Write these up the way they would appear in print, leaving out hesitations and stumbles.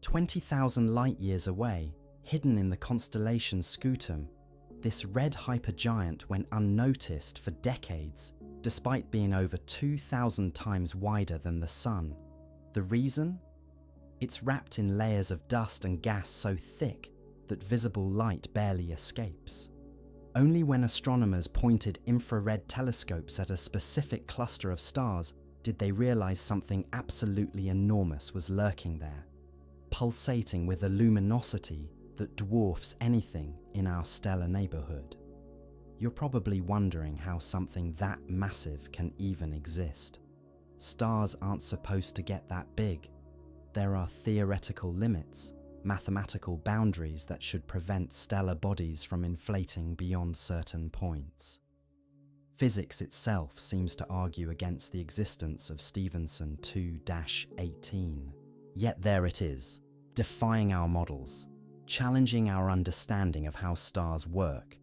20,000 light-years away, hidden in the constellation Scutum, this red hypergiant went unnoticed for decades, despite being over 2,000 times wider than the Sun. The reason? It's wrapped in layers of dust and gas so thick that visible light barely escapes. Only when astronomers pointed infrared telescopes at a specific cluster of stars did they realize something absolutely enormous was lurking there, pulsating with a luminosity that dwarfs anything in our stellar neighborhood. You're probably wondering how something that massive can even exist. Stars aren't supposed to get that big. There are theoretical limits, mathematical boundaries that should prevent stellar bodies from inflating beyond certain points. Physics itself seems to argue against the existence of Stephenson 2-18. Yet there it is, defying our models, challenging our understanding of how stars work,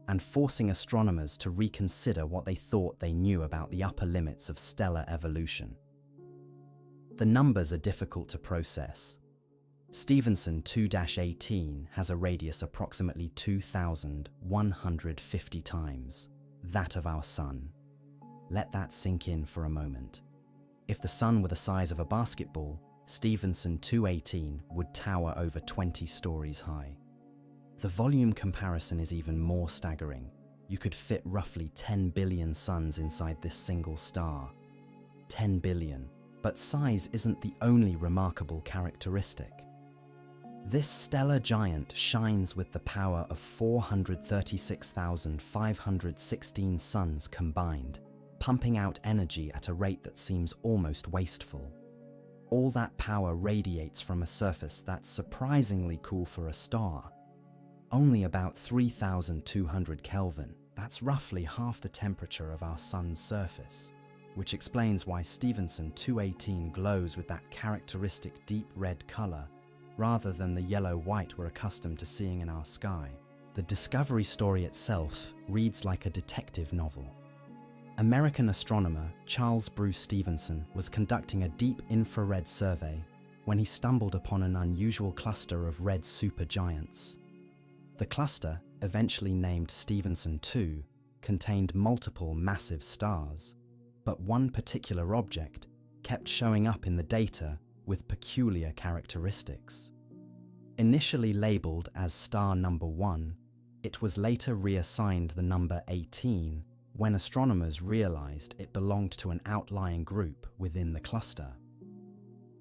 and forcing astronomers to reconsider what they thought they knew about the upper limits of stellar evolution. The numbers are difficult to process. Stephenson 2-18 has a radius approximately 2,150 times that of our Sun. Let that sink in for a moment. If the Sun were the size of a basketball, Stephenson 2-18 would tower over 20 stories high. The volume comparison is even more staggering. You could fit roughly 10 billion suns inside this single star. 10 billion. But size isn't the only remarkable characteristic. This stellar giant shines with the power of 436,516 suns combined, pumping out energy at a rate that seems almost wasteful. All that power radiates from a surface that's surprisingly cool for a star. Only about 3,200 Kelvin, that's roughly half the temperature of our Sun's surface, which explains why Stephenson 2-18 glows with that characteristic deep red color, rather than the yellow-white we're accustomed to seeing in our sky. The discovery story itself reads like a detective novel. American astronomer Charles Bruce Stephenson was conducting a deep infrared survey when he stumbled upon an unusual cluster of red supergiants. The cluster, eventually named Stephenson 2, contained multiple massive stars, but one particular object kept showing up in the data with peculiar characteristics. Initially labeled as star number 1, it was later reassigned the number 18 when astronomers realized it belonged to an outlying group within the cluster.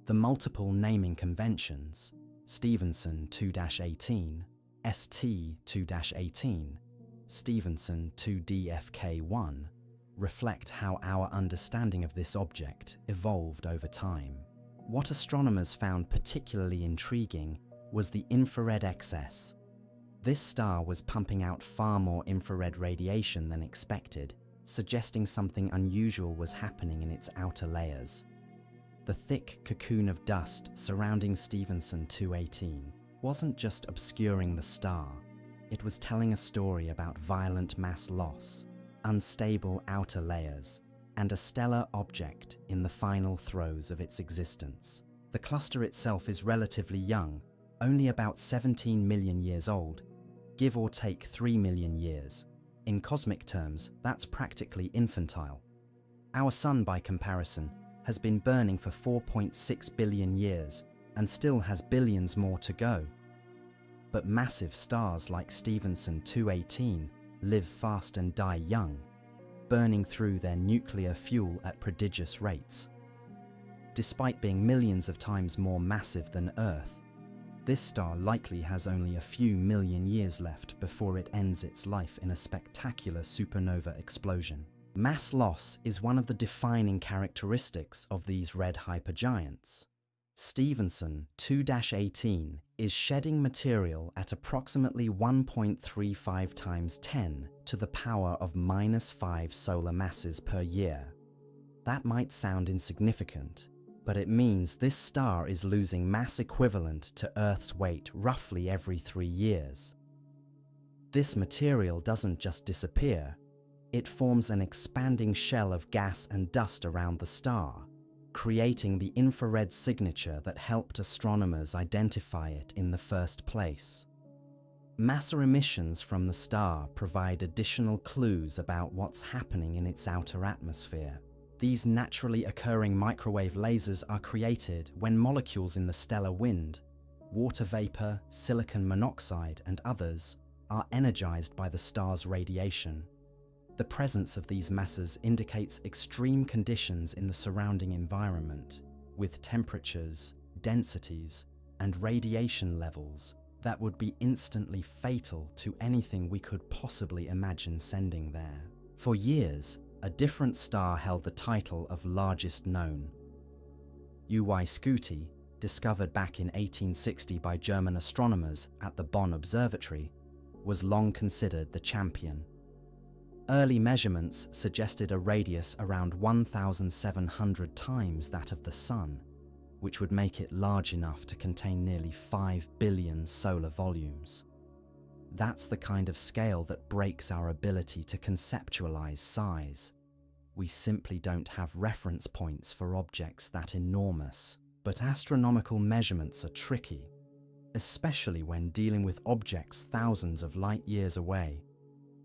The multiple naming conventions, Stephenson 2-18, ST 2-18, Stephenson 2DFK1, reflect how our understanding of this object evolved over time. What astronomers found particularly intriguing was the infrared excess. This star was pumping out far more infrared radiation than expected, suggesting something unusual was happening in its outer layers. The thick cocoon of dust surrounding Stephenson 2-18 wasn't just obscuring the star, it was telling a story about violent mass loss, unstable outer layers, and a stellar object in the final throes of its existence. The cluster itself is relatively young, only about 17 million years old, give or take 3 million years. In cosmic terms, that's practically infantile. Our Sun, by comparison, has been burning for 4.6 billion years and still has billions more to go. But massive stars like Stephenson 2-18 live fast and die young, burning through their nuclear fuel at prodigious rates. Despite being millions of times more massive than Earth, this star likely has only a few million years left before it ends its life in a spectacular supernova explosion. Mass loss is one of the defining characteristics of these red hypergiants. Stephenson 2-18 is shedding material at approximately 1.35 times 10 to the power of -5 solar masses per year. That might sound insignificant, but it means this star is losing mass equivalent to Earth's weight roughly every 3 years. This material doesn't just disappear, it forms an expanding shell of gas and dust around the star, creating the infrared signature that helped astronomers identify it in the first place. Massive emissions from the star provide additional clues about what's happening in its outer atmosphere. These naturally occurring microwave lasers are created when molecules in the stellar wind, water vapor, silicon monoxide, and others, are energized by the star's radiation. The presence of these masses indicates extreme conditions in the surrounding environment, with temperatures, densities, and radiation levels that would be instantly fatal to anything we could possibly imagine sending there. For years, a different star held the title of largest known. Uy Scuti, discovered back in 1860 by German astronomers at the Bonn Observatory, was long considered the champion. Early measurements suggested a radius around 1,700 times that of the Sun, which would make it large enough to contain nearly 5 billion solar volumes. That's the kind of scale that breaks our ability to conceptualize size. We simply don't have reference points for objects that enormous. But astronomical measurements are tricky, especially when dealing with objects thousands of light years away.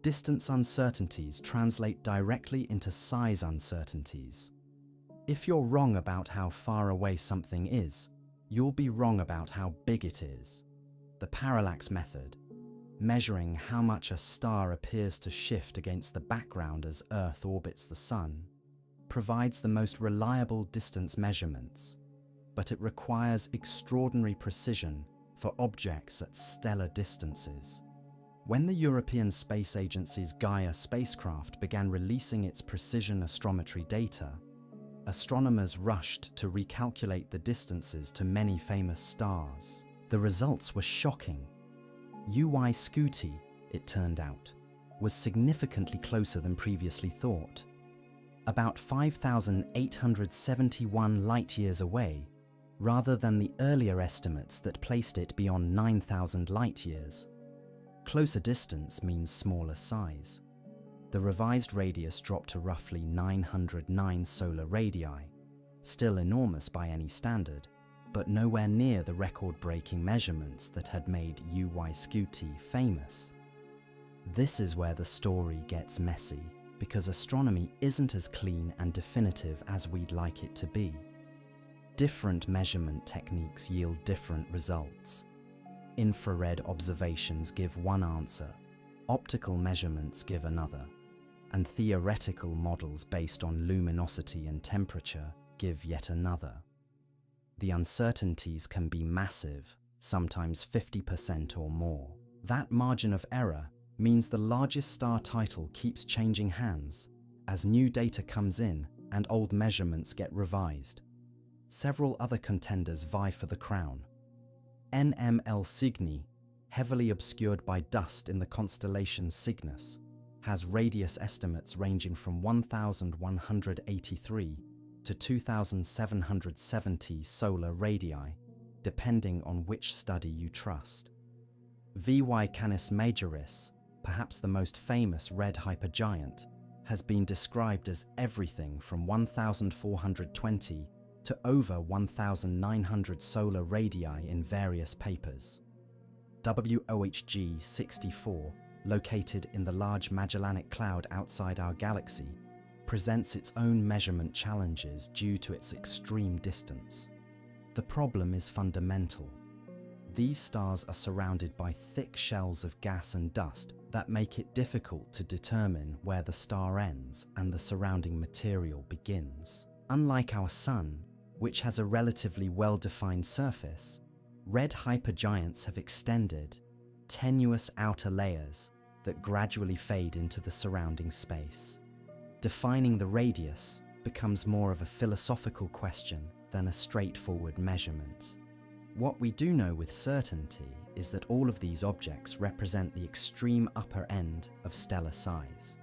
Distance uncertainties translate directly into size uncertainties. If you're wrong about how far away something is, you'll be wrong about how big it is. The parallax method, measuring how much a star appears to shift against the background as Earth orbits the Sun, provides the most reliable distance measurements, but it requires extraordinary precision for objects at stellar distances. When the European Space Agency's Gaia spacecraft began releasing its precision astrometry data, astronomers rushed to recalculate the distances to many famous stars. The results were shocking. Uy Scuti, it turned out, was significantly closer than previously thought. About 5,871 light-years away, rather than the earlier estimates that placed it beyond 9,000 light-years. Closer distance means smaller size. The revised radius dropped to roughly 909 solar radii, still enormous by any standard, but nowhere near the record-breaking measurements that had made Uy Scuti famous. This is where the story gets messy, because astronomy isn't as clean and definitive as we'd like it to be. Different measurement techniques yield different results. Infrared observations give one answer, optical measurements give another, and theoretical models based on luminosity and temperature give yet another. The uncertainties can be massive, sometimes 50% or more. That margin of error means the largest star title keeps changing hands as new data comes in and old measurements get revised. Several other contenders vie for the crown. NML Cygni, heavily obscured by dust in the constellation Cygnus, has radius estimates ranging from 1,183 to 2,770 solar radii, depending on which study you trust. VY Canis Majoris, perhaps the most famous red hypergiant, has been described as everything from 1,420 to over 1,900 solar radii in various papers. WOHG 64, located in the Large Magellanic Cloud outside our galaxy, presents its own measurement challenges due to its extreme distance. The problem is fundamental. These stars are surrounded by thick shells of gas and dust that make it difficult to determine where the star ends and the surrounding material begins. Unlike our Sun, which has a relatively well-defined surface, red hypergiants have extended, tenuous outer layers that gradually fade into the surrounding space. Defining the radius becomes more of a philosophical question than a straightforward measurement. What we do know with certainty is that all of these objects represent the extreme upper end of stellar size.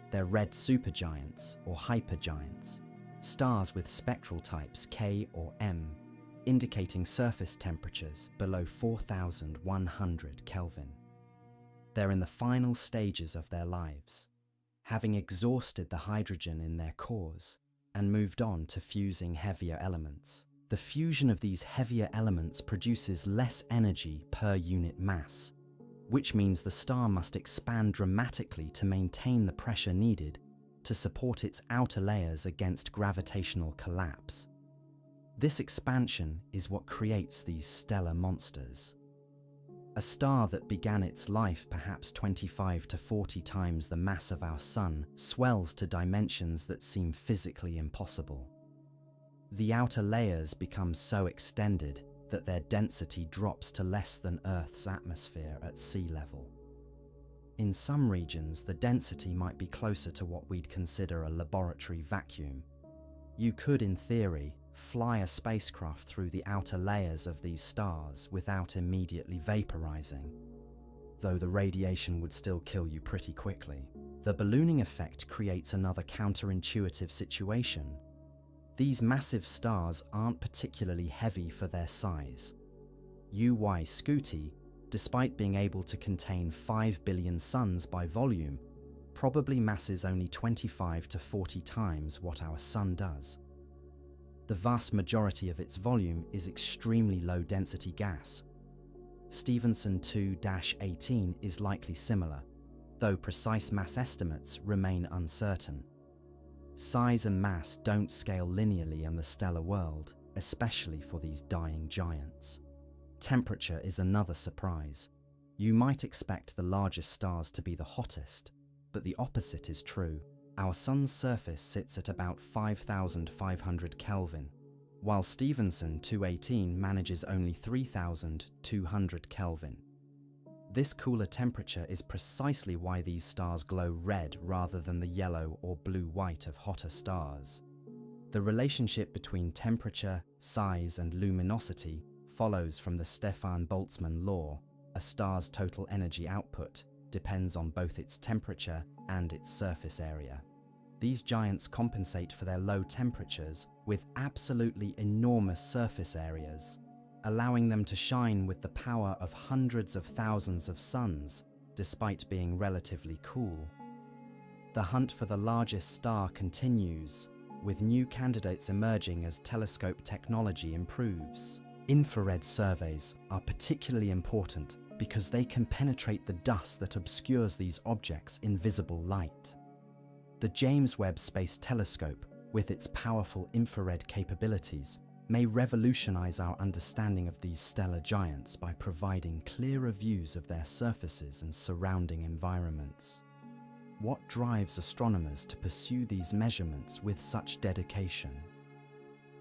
They're red supergiants or hypergiants, stars with spectral types K or M, indicating surface temperatures below 4,100 Kelvin. They're in the final stages of their lives. Having exhausted the hydrogen in their cores, and moved on to fusing heavier elements. The fusion of these heavier elements produces less energy per unit mass, which means the star must expand dramatically to maintain the pressure needed to support its outer layers against gravitational collapse. This expansion is what creates these stellar monsters. A star that began its life perhaps 25 to 40 times the mass of our Sun swells to dimensions that seem physically impossible. The outer layers become so extended that their density drops to less than Earth's atmosphere at sea level. In some regions, the density might be closer to what we'd consider a laboratory vacuum. You could, in theory, fly a spacecraft through the outer layers of these stars without immediately vaporizing, though the radiation would still kill you pretty quickly. The ballooning effect creates another counterintuitive situation. These massive stars aren't particularly heavy for their size. UY Scuti, despite being able to contain 5 billion suns by volume, probably masses only 25 to 40 times what our Sun does. The vast majority of its volume is extremely low-density gas. Stephenson 2-18 is likely similar, though precise mass estimates remain uncertain. Size and mass don't scale linearly in the stellar world, especially for these dying giants. Temperature is another surprise. You might expect the largest stars to be the hottest, but the opposite is true. Our Sun's surface sits at about 5,500 Kelvin, while Stephenson 2-18 manages only 3,200 Kelvin. This cooler temperature is precisely why these stars glow red rather than the yellow or blue-white of hotter stars. The relationship between temperature, size, and luminosity follows from the Stefan-Boltzmann law. A star's total energy output depends on both its temperature and its surface area. These giants compensate for their low temperatures with absolutely enormous surface areas, allowing them to shine with the power of hundreds of thousands of suns, despite being relatively cool. The hunt for the largest star continues, with new candidates emerging as telescope technology improves. Infrared surveys are particularly important because they can penetrate the dust that obscures these objects in visible light. The James Webb Space Telescope, with its powerful infrared capabilities, may revolutionize our understanding of these stellar giants by providing clearer views of their surfaces and surrounding environments. What drives astronomers to pursue these measurements with such dedication?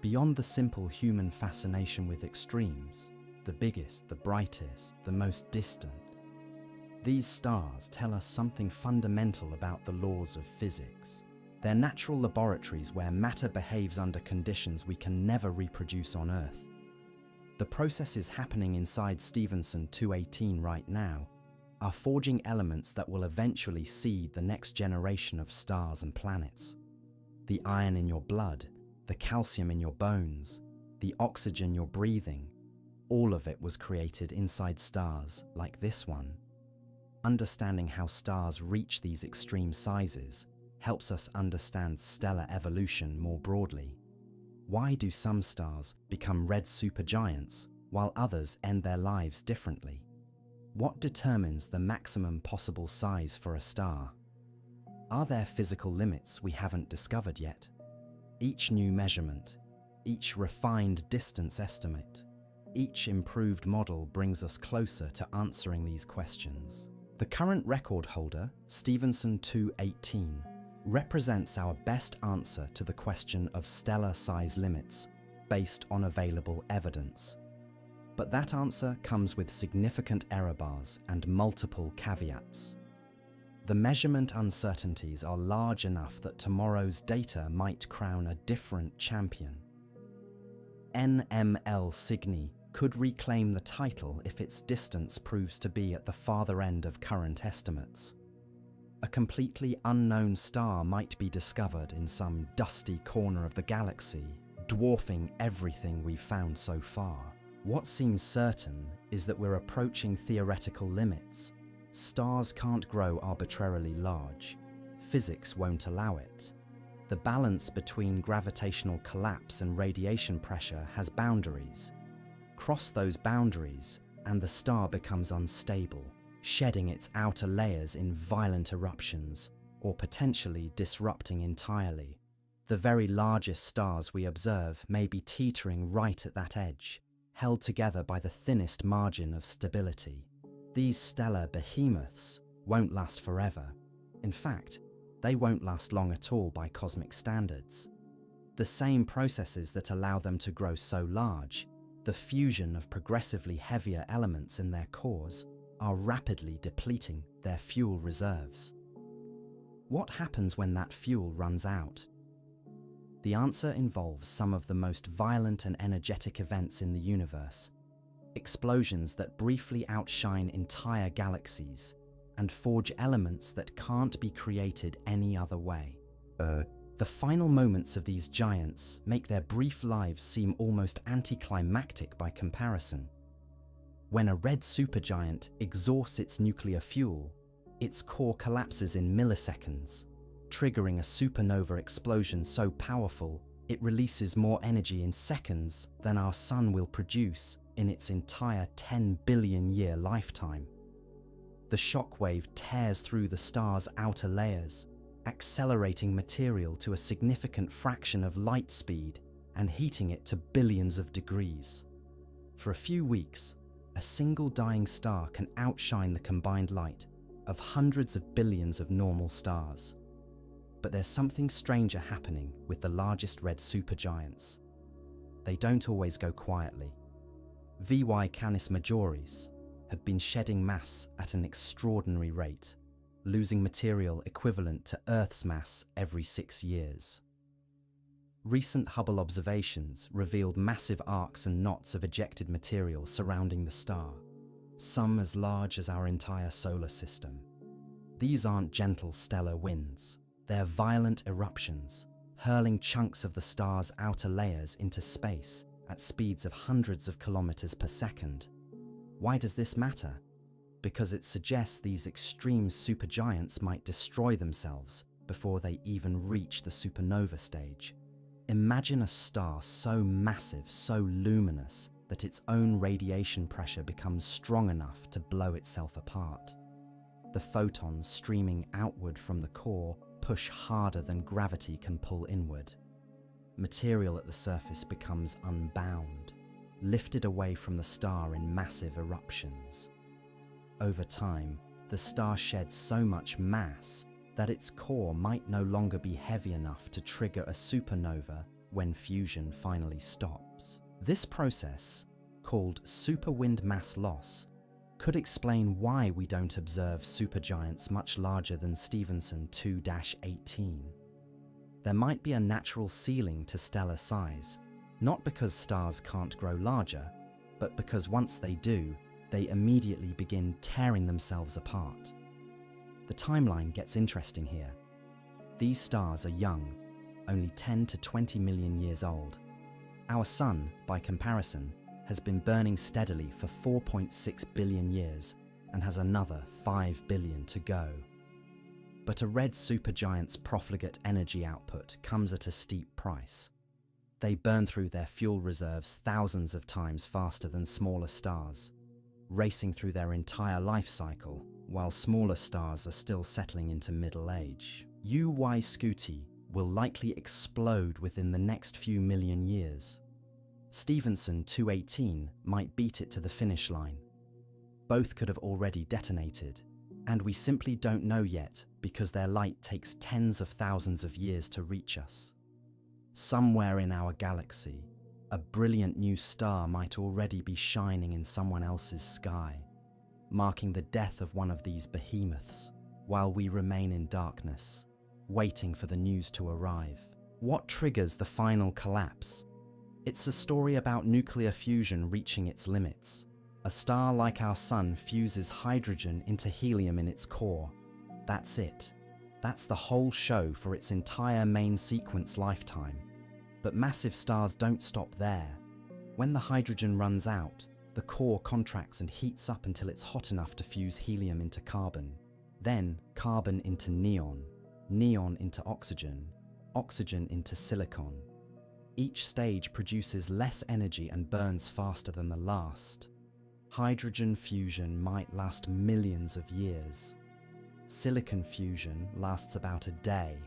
Beyond the simple human fascination with extremes, the biggest, the brightest, the most distant, these stars tell us something fundamental about the laws of physics. They're natural laboratories where matter behaves under conditions we can never reproduce on Earth. The processes happening inside Stephenson 2-18 right now are forging elements that will eventually seed the next generation of stars and planets. The iron in your blood, the calcium in your bones, the oxygen you're breathing, all of it was created inside stars like this one. Understanding how stars reach these extreme sizes helps us understand stellar evolution more broadly. Why do some stars become red supergiants while others end their lives differently? What determines the maximum possible size for a star? Are there physical limits we haven't discovered yet? Each new measurement, each refined distance estimate, each improved model brings us closer to answering these questions. The current record holder, Stephenson 2-18, represents our best answer to the question of stellar size limits based on available evidence. But that answer comes with significant error bars and multiple caveats. The measurement uncertainties are large enough that tomorrow's data might crown a different champion. NML Cygni could reclaim the title if its distance proves to be at the farther end of current estimates. A completely unknown star might be discovered in some dusty corner of the galaxy, dwarfing everything we've found so far. What seems certain is that we're approaching theoretical limits. Stars can't grow arbitrarily large. Physics won't allow it. The balance between gravitational collapse and radiation pressure has boundaries. Cross those boundaries, and the star becomes unstable, shedding its outer layers in violent eruptions, or potentially disrupting entirely. The very largest stars we observe may be teetering right at that edge, held together by the thinnest margin of stability. These stellar behemoths won't last forever. In fact, they won't last long at all by cosmic standards. The same processes that allow them to grow so large, the fusion of progressively heavier elements in their cores, are rapidly depleting their fuel reserves. What happens when that fuel runs out? The answer involves some of the most violent and energetic events in the universe, explosions that briefly outshine entire galaxies and forge elements that can't be created any other way. The final moments of these giants make their brief lives seem almost anticlimactic by comparison. When a red supergiant exhausts its nuclear fuel, its core collapses in milliseconds, triggering a supernova explosion so powerful it releases more energy in seconds than our sun will produce in its entire 10 billion year lifetime. The shockwave tears through the star's outer layers, accelerating material to a significant fraction of light speed and heating it to billions of degrees. For a few weeks, a single dying star can outshine the combined light of hundreds of billions of normal stars. But there's something stranger happening with the largest red supergiants. They don't always go quietly. VY Canis Majoris have been shedding mass at an extraordinary rate, losing material equivalent to Earth's mass every 6 years. Recent Hubble observations revealed massive arcs and knots of ejected material surrounding the star, some as large as our entire solar system. These aren't gentle stellar winds. They're violent eruptions, hurling chunks of the star's outer layers into space at speeds of hundreds of kilometers per second. Why does this matter? Because it suggests these extreme supergiants might destroy themselves before they even reach the supernova stage. Imagine a star so massive, so luminous, that its own radiation pressure becomes strong enough to blow itself apart. The photons streaming outward from the core push harder than gravity can pull inward. Material at the surface becomes unbound, lifted away from the star in massive eruptions. Over time, the star sheds so much mass that its core might no longer be heavy enough to trigger a supernova when fusion finally stops. This process, called superwind mass loss, could explain why we don't observe supergiants much larger than Stephenson 2-18. There might be a natural ceiling to stellar size, not because stars can't grow larger, but because once they do, they immediately begin tearing themselves apart. The timeline gets interesting here. These stars are young, only 10 to 20 million years old. Our sun, by comparison, has been burning steadily for 4.6 billion years and has another 5 billion to go. But a red supergiant's profligate energy output comes at a steep price. They burn through their fuel reserves thousands of times faster than smaller stars, racing through their entire life cycle, while smaller stars are still settling into middle age. UY Scuti will likely explode within the next few million years. Stephenson 218 might beat it to the finish line. Both could have already detonated, and we simply don't know yet because their light takes tens of thousands of years to reach us. Somewhere in our galaxy, a brilliant new star might already be shining in someone else's sky, marking the death of one of these behemoths, while we remain in darkness, waiting for the news to arrive. What triggers the final collapse? It's a story about nuclear fusion reaching its limits. A star like our sun fuses hydrogen into helium in its core. That's it. That's the whole show for its entire main sequence lifetime. But massive stars don't stop there. When the hydrogen runs out, the core contracts and heats up until it's hot enough to fuse helium into carbon. Then carbon into neon, neon into oxygen, oxygen into silicon. Each stage produces less energy and burns faster than the last. Hydrogen fusion might last millions of years. Silicon fusion lasts about a day.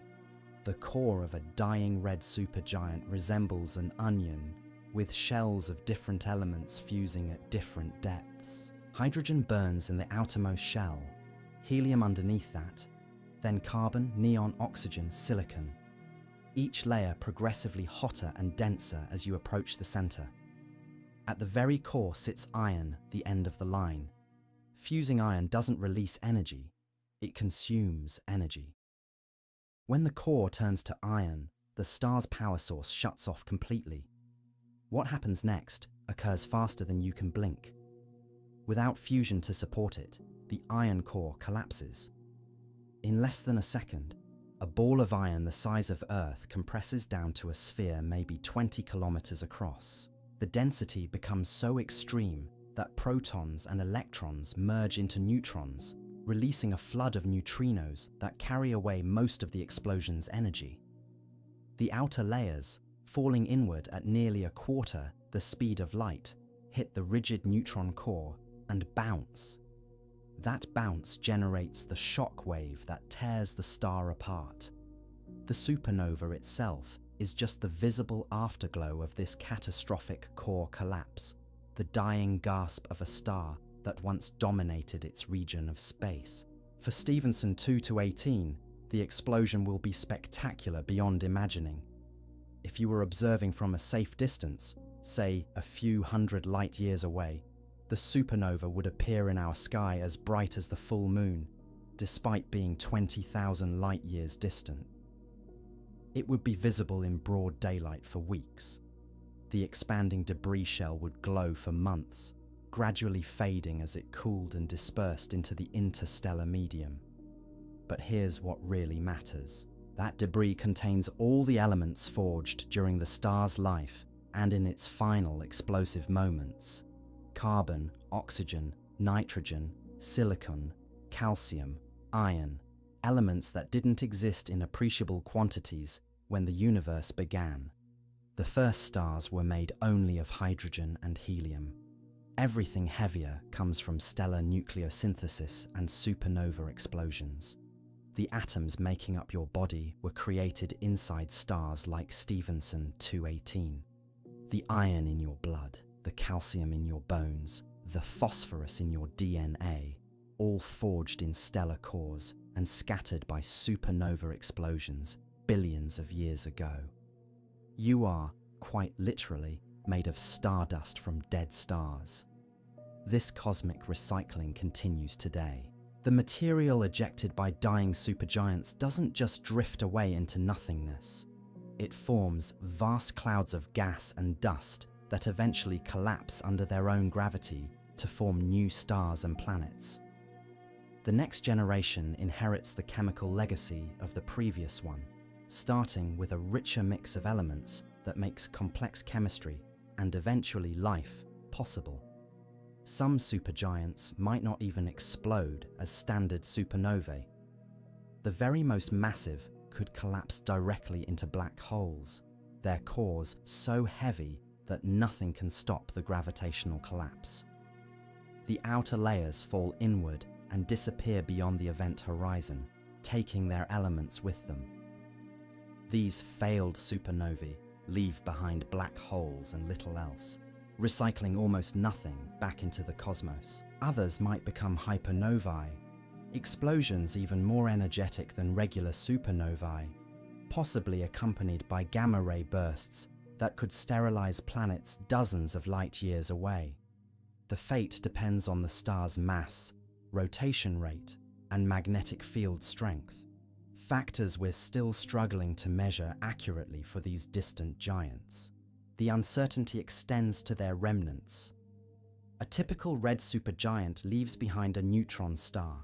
The core of a dying red supergiant resembles an onion, with shells of different elements fusing at different depths. Hydrogen burns in the outermost shell, helium underneath that, then carbon, neon, oxygen, silicon. Each layer progressively hotter and denser as you approach the center. At the very core sits iron, the end of the line. Fusing iron doesn't release energy, it consumes energy. When the core turns to iron, the star's power source shuts off completely. What happens next occurs faster than you can blink. Without fusion to support it, the iron core collapses. In less than a second, a ball of iron the size of Earth compresses down to a sphere maybe 20 kilometers across. The density becomes so extreme that protons and electrons merge into neutrons, releasing a flood of neutrinos that carry away most of the explosion's energy. The outer layers, falling inward at nearly a quarter the speed of light, hit the rigid neutron core and bounce. That bounce generates the shock wave that tears the star apart. The supernova itself is just the visible afterglow of this catastrophic core collapse, the dying gasp of a star that once dominated its region of space. For Stephenson 2-18, the explosion will be spectacular beyond imagining. If you were observing from a safe distance, say a few hundred light years away, the supernova would appear in our sky as bright as the full moon, despite being 20,000 light years distant. It would be visible in broad daylight for weeks. The expanding debris shell would glow for months, gradually fading as it cooled and dispersed into the interstellar medium. But here's what really matters. That debris contains all the elements forged during the star's life and in its final explosive moments. Carbon, oxygen, nitrogen, silicon, calcium, iron, elements that didn't exist in appreciable quantities when the universe began. The first stars were made only of hydrogen and helium. Everything heavier comes from stellar nucleosynthesis and supernova explosions. The atoms making up your body were created inside stars like Stephenson 2-18. The iron in your blood, the calcium in your bones, the phosphorus in your DNA, all forged in stellar cores and scattered by supernova explosions billions of years ago. You are, quite literally, made of stardust from dead stars. This cosmic recycling continues today. The material ejected by dying supergiants doesn't just drift away into nothingness. It forms vast clouds of gas and dust that eventually collapse under their own gravity to form new stars and planets. The next generation inherits the chemical legacy of the previous one, starting with a richer mix of elements that makes complex chemistry and eventually life possible. Some supergiants might not even explode as standard supernovae. The very most massive could collapse directly into black holes, their cores so heavy that nothing can stop the gravitational collapse. The outer layers fall inward and disappear beyond the event horizon, taking their elements with them. These failed supernovae leave behind black holes and little else, recycling almost nothing back into the cosmos. Others might become hypernovae, explosions even more energetic than regular supernovae, possibly accompanied by gamma-ray bursts that could sterilize planets dozens of light years away. The fate depends on the star's mass, rotation rate, and magnetic field strength, factors we're still struggling to measure accurately for these distant giants. The uncertainty extends to their remnants. A typical red supergiant leaves behind a neutron star,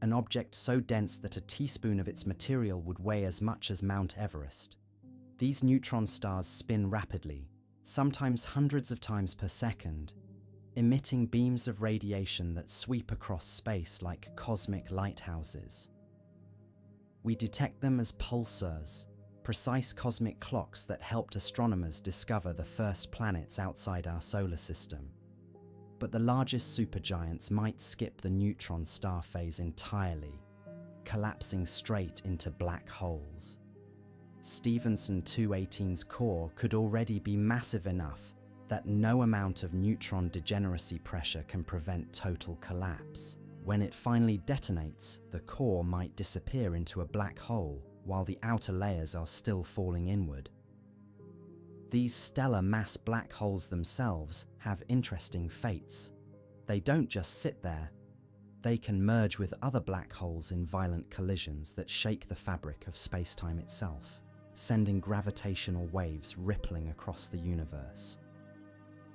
an object so dense that a teaspoon of its material would weigh as much as Mount Everest. These neutron stars spin rapidly, sometimes hundreds of times per second, emitting beams of radiation that sweep across space like cosmic lighthouses. We detect them as pulsars, precise cosmic clocks that helped astronomers discover the first planets outside our solar system. But the largest supergiants might skip the neutron star phase entirely, collapsing straight into black holes. Stephenson 218's core could already be massive enough that no amount of neutron degeneracy pressure can prevent total collapse. When it finally detonates, the core might disappear into a black hole while the outer layers are still falling inward. These stellar mass black holes themselves have interesting fates. They don't just sit there. They can merge with other black holes in violent collisions that shake the fabric of space-time itself, sending gravitational waves rippling across the universe.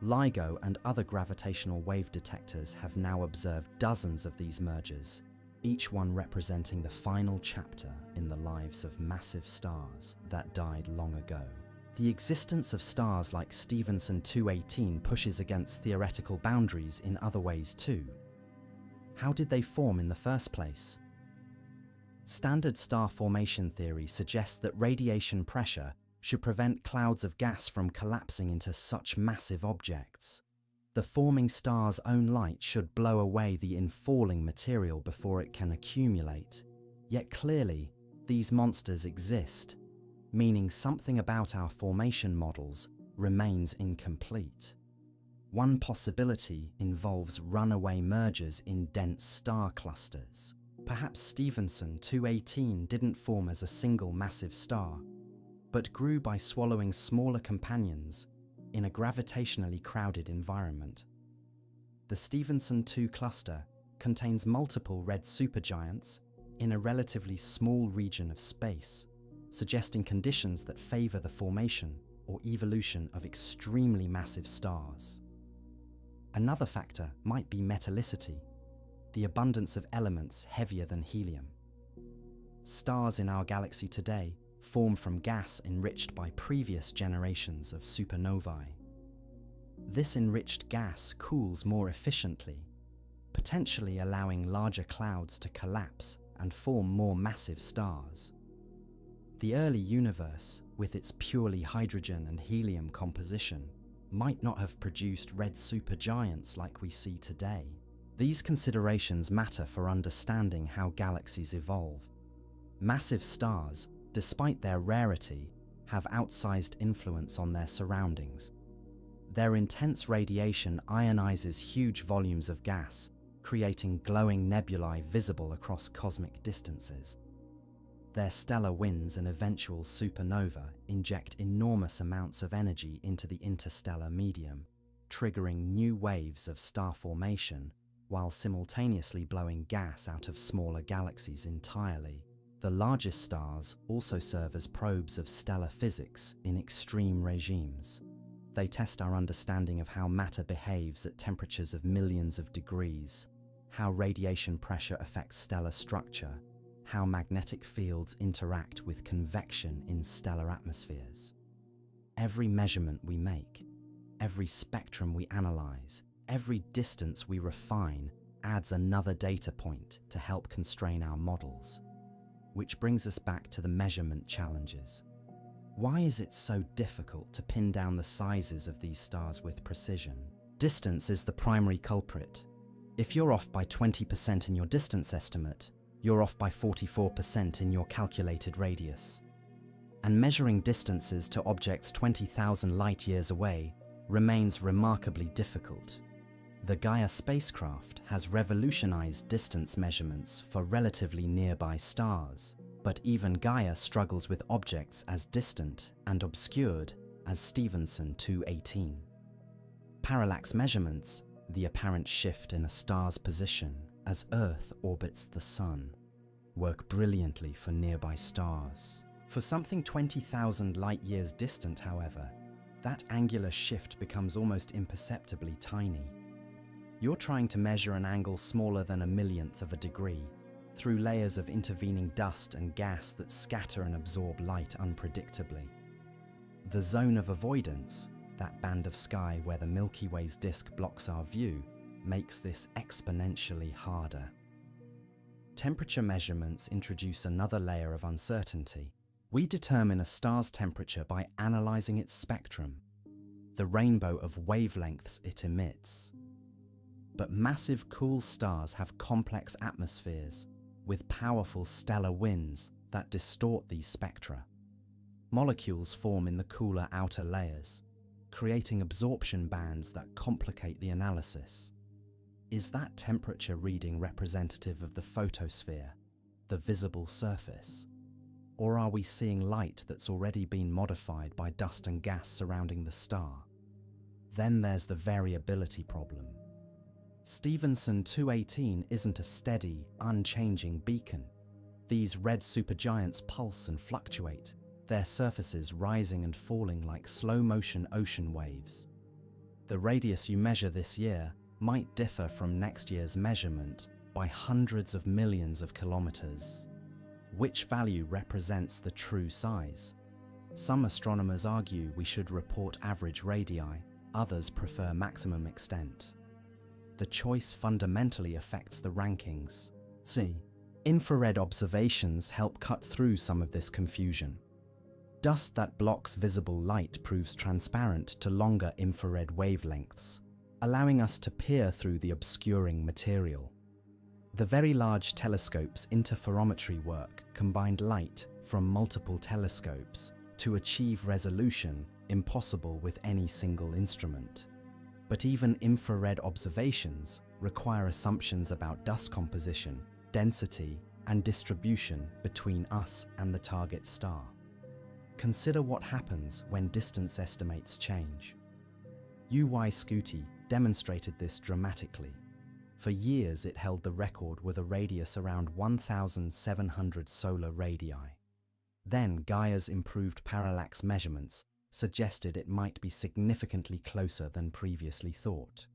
LIGO and other gravitational wave detectors have now observed dozens of these mergers, each one representing the final chapter in the lives of massive stars that died long ago. The existence of stars like Stephenson 218 pushes against theoretical boundaries in other ways too. How did they form in the first place? Standard star formation theory suggests that radiation pressure should prevent clouds of gas from collapsing into such massive objects. The forming star's own light should blow away the infalling material before it can accumulate. Yet clearly, these monsters exist, meaning something about our formation models remains incomplete. One possibility involves runaway mergers in dense star clusters. Perhaps Stephenson 218 didn't form as a single massive star, but grew by swallowing smaller companions in a gravitationally crowded environment. The Stephenson 2 cluster contains multiple red supergiants in a relatively small region of space, suggesting conditions that favor the formation or evolution of extremely massive stars. Another factor might be metallicity, the abundance of elements heavier than helium. Stars in our galaxy today form from gas enriched by previous generations of supernovae. This enriched gas cools more efficiently, potentially allowing larger clouds to collapse and form more massive stars. The early universe, with its purely hydrogen and helium composition, might not have produced red supergiants like we see today. These considerations matter for understanding how galaxies evolve. Massive stars, despite their rarity, have outsized influence on their surroundings. Their intense radiation ionizes huge volumes of gas, creating glowing nebulae visible across cosmic distances. Their stellar winds and eventual supernova inject enormous amounts of energy into the interstellar medium, triggering new waves of star formation, while simultaneously blowing gas out of smaller galaxies entirely. The largest stars also serve as probes of stellar physics in extreme regimes. They test our understanding of how matter behaves at temperatures of millions of degrees, how radiation pressure affects stellar structure, how magnetic fields interact with convection in stellar atmospheres. Every measurement we make, every spectrum we analyze, every distance we refine adds another data point to help constrain our models. Which brings us back to the measurement challenges. Why is it so difficult to pin down the sizes of these stars with precision? Distance is the primary culprit. If you're off by 20% in your distance estimate, you're off by 44% in your calculated radius. And measuring distances to objects 20,000 light-years away remains remarkably difficult. The Gaia spacecraft has revolutionized distance measurements for relatively nearby stars, but even Gaia struggles with objects as distant and obscured as Stephenson 218. Parallax measurements, the apparent shift in a star's position as Earth orbits the Sun, work brilliantly for nearby stars. For something 20,000 light-years distant, however, that angular shift becomes almost imperceptibly tiny. You're trying to measure an angle smaller than a millionth of a degree through layers of intervening dust and gas that scatter and absorb light unpredictably. The zone of avoidance, that band of sky where the Milky Way's disk blocks our view, makes this exponentially harder. Temperature measurements introduce another layer of uncertainty. We determine a star's temperature by analyzing its spectrum, the rainbow of wavelengths it emits. But massive cool stars have complex atmospheres with powerful stellar winds that distort these spectra. Molecules form in the cooler outer layers, creating absorption bands that complicate the analysis. Is that temperature reading representative of the photosphere, the visible surface? Or are we seeing light that's already been modified by dust and gas surrounding the star? Then there's the variability problem. Stephenson 218 isn't a steady, unchanging beacon. These red supergiants pulse and fluctuate, their surfaces rising and falling like slow-motion ocean waves. The radius you measure this year might differ from next year's measurement by hundreds of millions of kilometers. Which value represents the true size? Some astronomers argue we should report average radii, others prefer maximum extent. The choice fundamentally affects the rankings. See, infrared observations help cut through some of this confusion. Dust that blocks visible light proves transparent to longer infrared wavelengths, allowing us to peer through the obscuring material. The Very Large Telescope's interferometry work combined light from multiple telescopes to achieve resolution impossible with any single instrument. But even infrared observations require assumptions about dust composition, density, and distribution between us and the target star. Consider what happens when distance estimates change. Scuti demonstrated this dramatically. For years it held the record with a radius around 1,700 solar radii. Then Gaia's improved parallax measurements suggested it might be significantly closer than previously thought.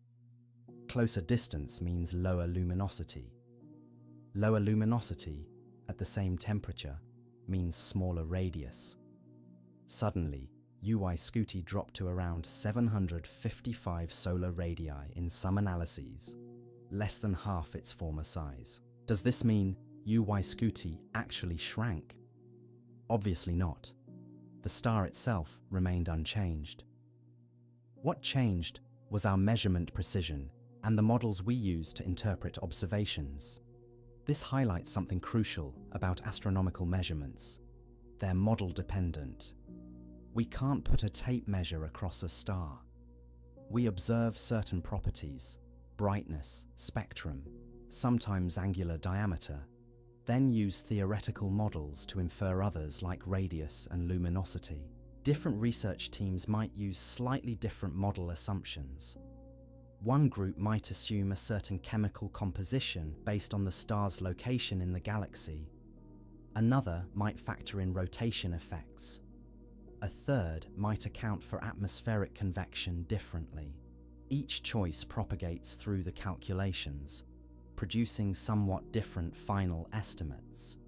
Closer distance means lower luminosity. Lower luminosity, at the same temperature, means smaller radius. Suddenly, Scuti dropped to around 755 solar radii in some analyses, less than half its former size. Does this mean Scuti actually shrank? Obviously not. The star itself remained unchanged. What changed was our measurement precision and the models we use to interpret observations. This highlights something crucial about astronomical measurements. They're model-dependent. We can't put a tape measure across a star. We observe certain properties, brightness, spectrum, sometimes angular diameter, then use theoretical models to infer others like radius and luminosity. Different research teams might use slightly different model assumptions. One group might assume a certain chemical composition based on the star's location in the galaxy. Another might factor in rotation effects. A third might account for atmospheric convection differently. Each choice propagates through the calculations, producing somewhat different final estimates.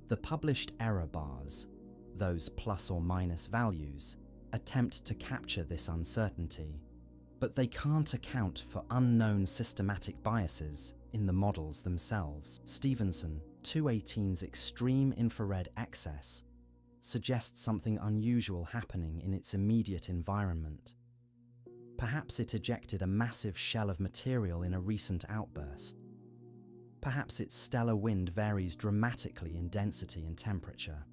The published error bars, those plus or minus values, attempt to capture this uncertainty, but they can't account for unknown systematic biases in the models themselves. Stephenson 218's extreme infrared excess suggests something unusual happening in its immediate environment. Perhaps it ejected a massive shell of material in a recent outburst. Perhaps its stellar wind varies dramatically in density and temperature.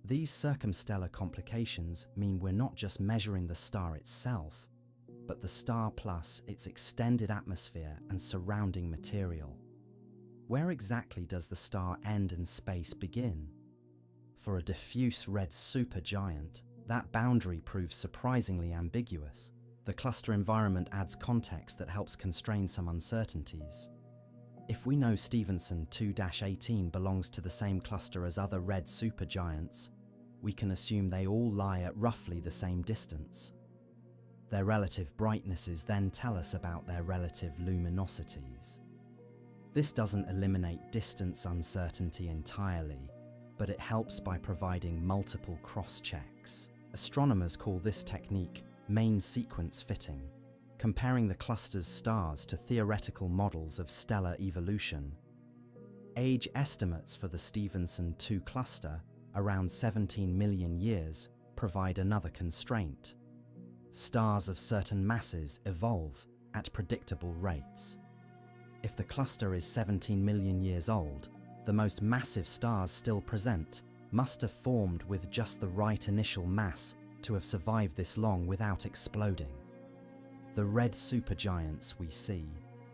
These circumstellar complications mean we're not just measuring the star itself, but the star plus its extended atmosphere and surrounding material. Where exactly does the star end and space begin? For a diffuse red supergiant, that boundary proves surprisingly ambiguous. The cluster environment adds context that helps constrain some uncertainties. If we know Stephenson 2-18 belongs to the same cluster as other red supergiants, we can assume they all lie at roughly the same distance. Their relative brightnesses then tell us about their relative luminosities. This doesn't eliminate distance uncertainty entirely, but it helps by providing multiple cross-checks. Astronomers call this technique main sequence fitting, comparing the cluster's stars to theoretical models of stellar evolution. Age estimates for the Stephenson 2 cluster around 17 million years, provide another constraint. Stars of certain masses evolve at predictable rates. If the cluster is 17 million years old, the most massive stars still present must have formed with just the right initial mass to have survived this long without exploding. The red supergiants we see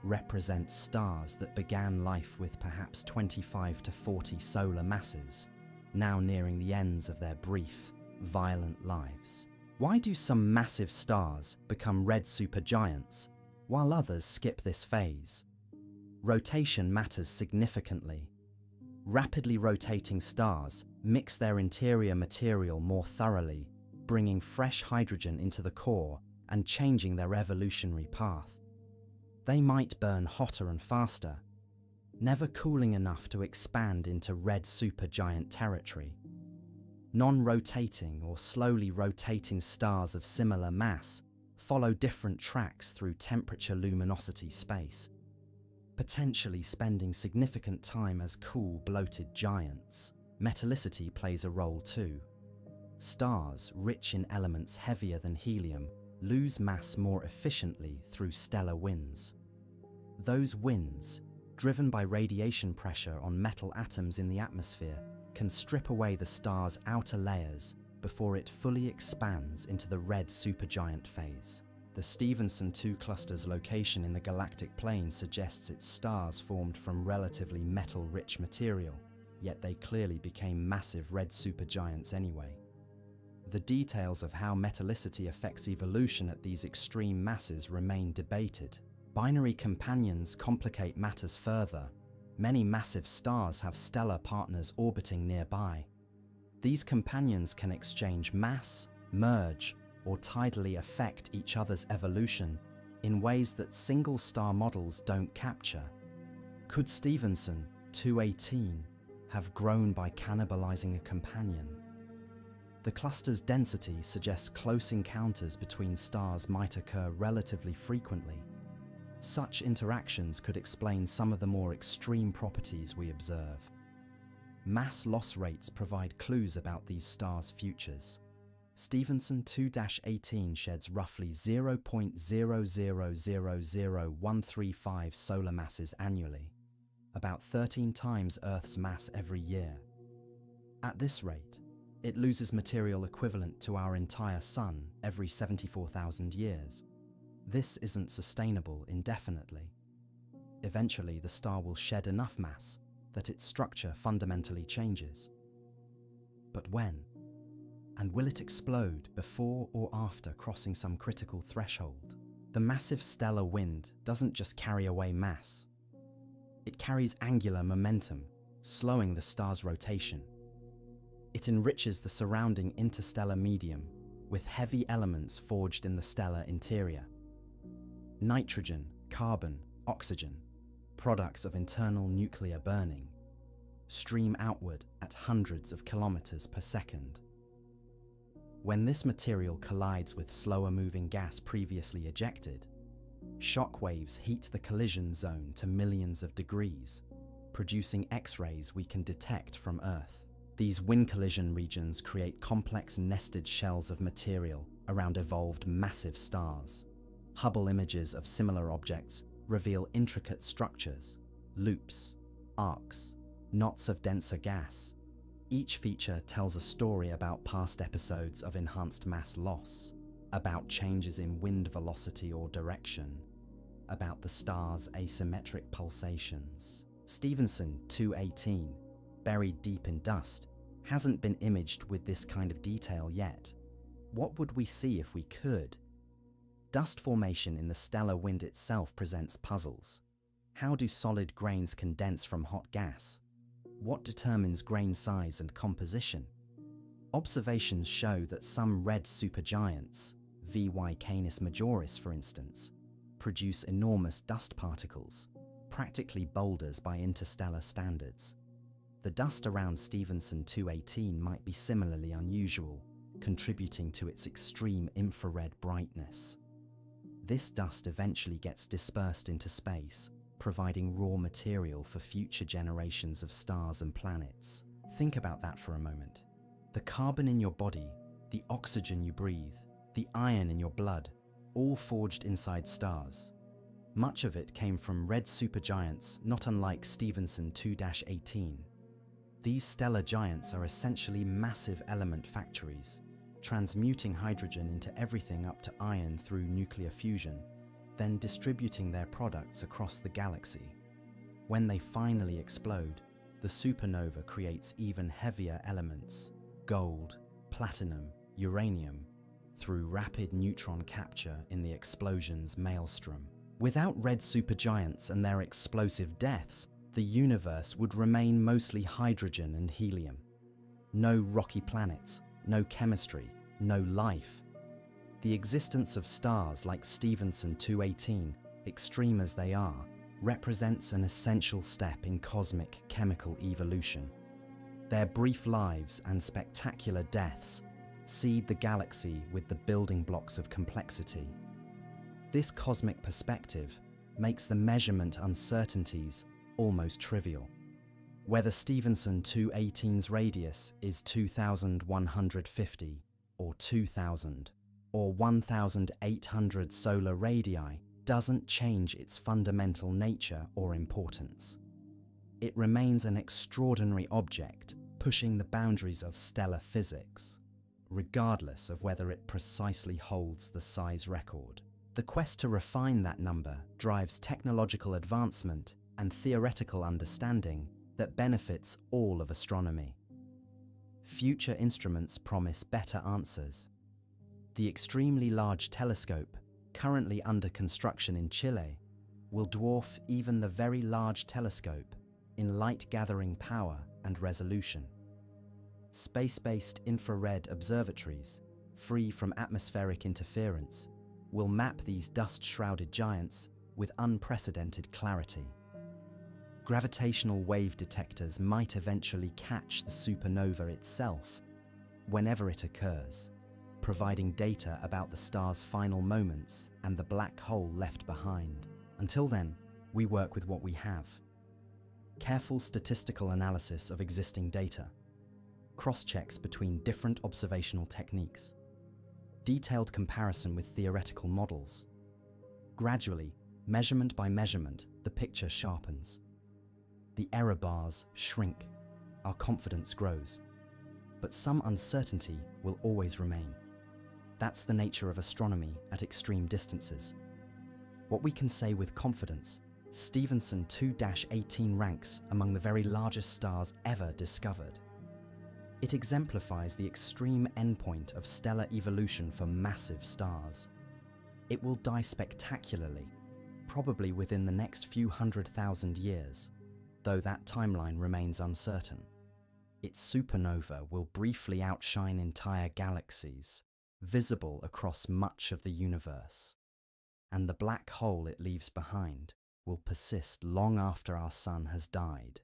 represent stars that began life with perhaps 25 to 40 solar masses, now nearing the ends of their brief, violent lives. Why do some massive stars become red supergiants, while others skip this phase? Rotation matters significantly. Rapidly rotating stars mix their interior material more thoroughly, bringing fresh hydrogen into the core and changing their evolutionary path. They might burn hotter and faster, never cooling enough to expand into red supergiant territory. Non-rotating or slowly rotating stars of similar mass follow different tracks through temperature-luminosity space, potentially spending significant time as cool, bloated giants. Metallicity plays a role too. Stars rich in elements heavier than helium lose mass more efficiently through stellar winds. Those winds, driven by radiation pressure on metal atoms in the atmosphere, can strip away the star's outer layers before it fully expands into the red supergiant phase. The Stephenson 2 cluster's location in the galactic plane suggests its stars formed from relatively metal-rich material, yet they clearly became massive red supergiants anyway. The details of how metallicity affects evolution at these extreme masses remain debated. Binary companions complicate matters further. Many massive stars have stellar partners orbiting nearby. These companions can exchange mass, merge, or tidally affect each other's evolution in ways that single star models don't capture. Could Stephenson 218 have grown by cannibalizing a companion? The cluster's density suggests close encounters between stars might occur relatively frequently. Such interactions could explain some of the more extreme properties we observe. Mass loss rates provide clues about these stars' futures. Stephenson 2-18 sheds roughly 0.0000135 solar masses annually, about 13 times Earth's mass every year. At this rate, it loses material equivalent to our entire Sun every 74,000 years. This isn't sustainable indefinitely. Eventually, the star will shed enough mass that its structure fundamentally changes. But when? And will it explode before or after crossing some critical threshold? The massive stellar wind doesn't just carry away mass. It carries angular momentum, slowing the star's rotation. It enriches the surrounding interstellar medium with heavy elements forged in the stellar interior. Nitrogen, carbon, oxygen, products of internal nuclear burning, stream outward at hundreds of kilometers per second. When this material collides with slower-moving gas previously ejected, shock waves heat the collision zone to millions of degrees, producing X-rays we can detect from Earth. These wind collision regions create complex nested shells of material around evolved massive stars. Hubble images of similar objects reveal intricate structures, loops, arcs, knots of denser gas. Each feature tells a story about past episodes of enhanced mass loss, about changes in wind velocity or direction, about the star's asymmetric pulsations. Stephenson 218, buried deep in dust, hasn't been imaged with this kind of detail yet. What would we see if we could? Dust formation in the stellar wind itself presents puzzles. How do solid grains condense from hot gas? What determines grain size and composition? Observations show that some red supergiants, VY Canis majoris for instance, produce enormous dust particles, practically boulders by interstellar standards. The dust around Stephenson 218 might be similarly unusual, contributing to its extreme infrared brightness. This dust eventually gets dispersed into space, providing raw material for future generations of stars and planets. Think about that for a moment. The carbon in your body, the oxygen you breathe, the iron in your blood, all forged inside stars. Much of it came from red supergiants, not unlike Stephenson 2-18. These stellar giants are essentially massive element factories, transmuting hydrogen into everything up to iron through nuclear fusion, then distributing their products across the galaxy. When they finally explode, the supernova creates even heavier elements, gold, platinum, uranium, through rapid neutron capture in the explosion's maelstrom. Without red supergiants and their explosive deaths, the universe would remain mostly hydrogen and helium. No rocky planets, no chemistry, no life. The existence of stars like Stephenson 2-18, extreme as they are, represents an essential step in cosmic chemical evolution. Their brief lives and spectacular deaths seed the galaxy with the building blocks of complexity. This cosmic perspective makes the measurement uncertainties almost trivial. Whether Stephenson 2-18's radius is 2,150 or 2,000 or 1,800 solar radii doesn't change its fundamental nature or importance. It remains an extraordinary object pushing the boundaries of stellar physics, regardless of whether it precisely holds the size record. The quest to refine that number drives technological advancement and theoretical understanding that benefits all of astronomy. Future instruments promise better answers. The extremely large telescope, currently under construction in Chile, will dwarf even the very large telescope in light-gathering power and resolution. Space-based infrared observatories, free from atmospheric interference, will map these dust-shrouded giants with unprecedented clarity. Gravitational wave detectors might eventually catch the supernova itself, whenever it occurs, providing data about the star's final moments and the black hole left behind. Until then, we work with what we have. Careful statistical analysis of existing data, cross-checks between different observational techniques, detailed comparison with theoretical models. Gradually, measurement by measurement, the picture sharpens. The error bars shrink, our confidence grows, but some uncertainty will always remain. That's the nature of astronomy at extreme distances. What we can say with confidence, Stephenson 2-18 ranks among the very largest stars ever discovered. It exemplifies the extreme endpoint of stellar evolution for massive stars. It will die spectacularly, probably within the next few 100,000 years, though that timeline remains uncertain. Its supernova will briefly outshine entire galaxies, visible across much of the universe. And the black hole it leaves behind will persist long after our sun has died,